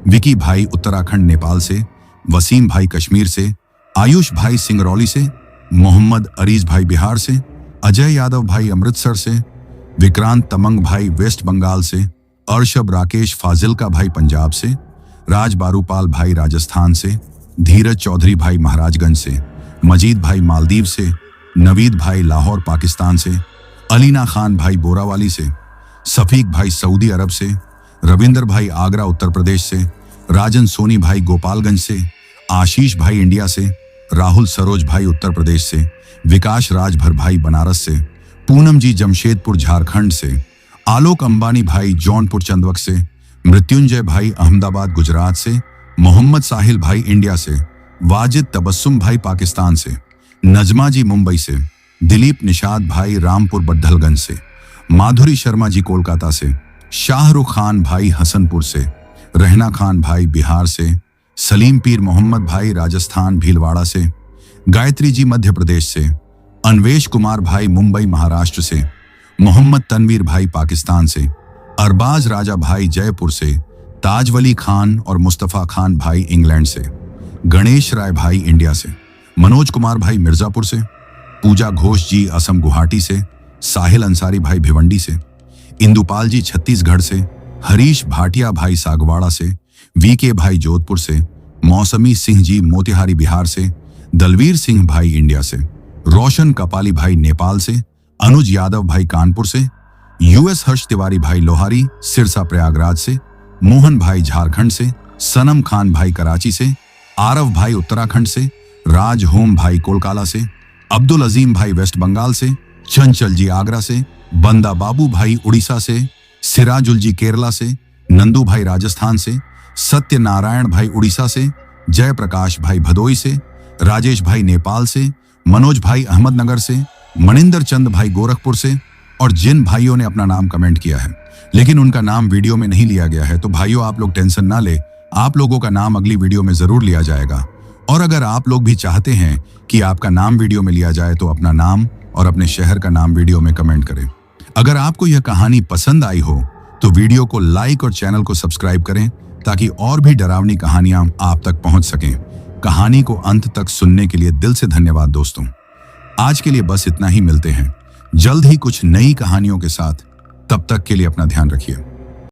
विकी भाई उत्तराखंड नेपाल से, वसीम भाई कश्मीर से, आयुष भाई सिंगरौली से, मोहम्मद अरीज भाई बिहार से, अजय यादव भाई अमृतसर से, विक्रांत तमंग भाई वेस्ट बंगाल से, अर्शब राकेश फाजिल्का भाई पंजाब से, राज बारूपाल भाई राजस्थान से, धीरज चौधरी भाई महाराजगंज से, मजीद भाई मालदीव से, नवीद भाई लाहौर पाकिस्तान से, अलीना खान भाई बोरावाली से, सफीक भाई सऊदी अरब से, रविंदर भाई आगरा उत्तर प्रदेश से, राजन सोनी भाई गोपालगंज से, आशीष भाई इंडिया से, राहुल सरोज भाई उत्तर प्रदेश से, विकास राजभर भाई बनारस से, पूनम जी जमशेदपुर झारखंड से, आलोक अंबानी भाई जौनपुर चंदवक से, मृत्युंजय भाई अहमदाबाद गुजरात से, मोहम्मद साहिल भाई इंडिया से, वाजिद तबस्सुम भाई पाकिस्तान से, नजमा जी मुंबई से, दिलीप निषाद भाई रामपुर बड्ढलगंज से, माधुरी शर्मा जी कोलकाता से, शाहरुख खान भाई हसनपुर से, रहना खान भाई बिहार से, सलीम पीर मोहम्मद भाई राजस्थान भीलवाड़ा से, गायत्री जी मध्य प्रदेश से, अन्वेश कुमार भाई मुंबई महाराष्ट्र से, मोहम्मद तनवीर भाई पाकिस्तान से, अरबाज राजा भाई जयपुर से, ताजवली खान और मुस्तफा खान भाई इंग्लैंड से, गणेश राय भाई इंडिया से, मनोज कुमार भाई मिर्जापुर से, पूजा घोष जी असम गुवाहाटी से, साहिल अंसारी भाई भिवंडी से, इंदुपाल जी छत्तीसगढ़ से, हरीश भाटिया भाई सागवाड़ा से, वीके भाई जोधपुर से, मौसमी सिंह जी मोतिहारी बिहार से, दलवीर सिंह भाई इंडिया से, रोशन कपाली भाई नेपाल से, अनुज यादव भाई कानपुर से, यूएस हर्ष तिवारी भाई लोहारी सिरसा प्रयागराज से, मोहन भाई झारखंड से, सनम खान भाई कराची से, आरव भाई उत्तराखंड से, राज होम भाई कोलकाता से, अब्दुल अजीम भाई वेस्ट बंगाल से, चंचल जी आगरा से, बंदा बाबू भाई उड़ीसा से, सिराजुल जी केरला से, नंदू भाई राजस्थान से, सत्यनारायण भाई उड़ीसा से, जयप्रकाश भाई भदोई से, राजेश भाई नेपाल से, मनोज भाई अहमदनगर से, मनिंदर चंद भाई गोरखपुर से, और जिन भाइयों ने अपना नाम कमेंट किया है लेकिन उनका नाम वीडियो में नहीं लिया गया है, तो भाइयों आप लोग टेंशन ना ले, आप लोगों का नाम अगली वीडियो में जरूर लिया जाएगा। और अगर आप लोग भी चाहते हैं कि आपका नाम वीडियो में लिया जाए तो अपना नाम और अपने शहर का नाम वीडियो में कमेंट करें। अगर आपको यह कहानी पसंद आई हो तो वीडियो को लाइक और चैनल को सब्सक्राइब करें ताकि और भी डरावनी कहानियां आप तक पहुंच सकें। कहानी को अंत तक सुनने के लिए दिल से धन्यवाद दोस्तों। आज के लिए बस इतना ही, मिलते हैं जल्द ही कुछ नई कहानियों के साथ। तब तक के लिए अपना ध्यान रखिए।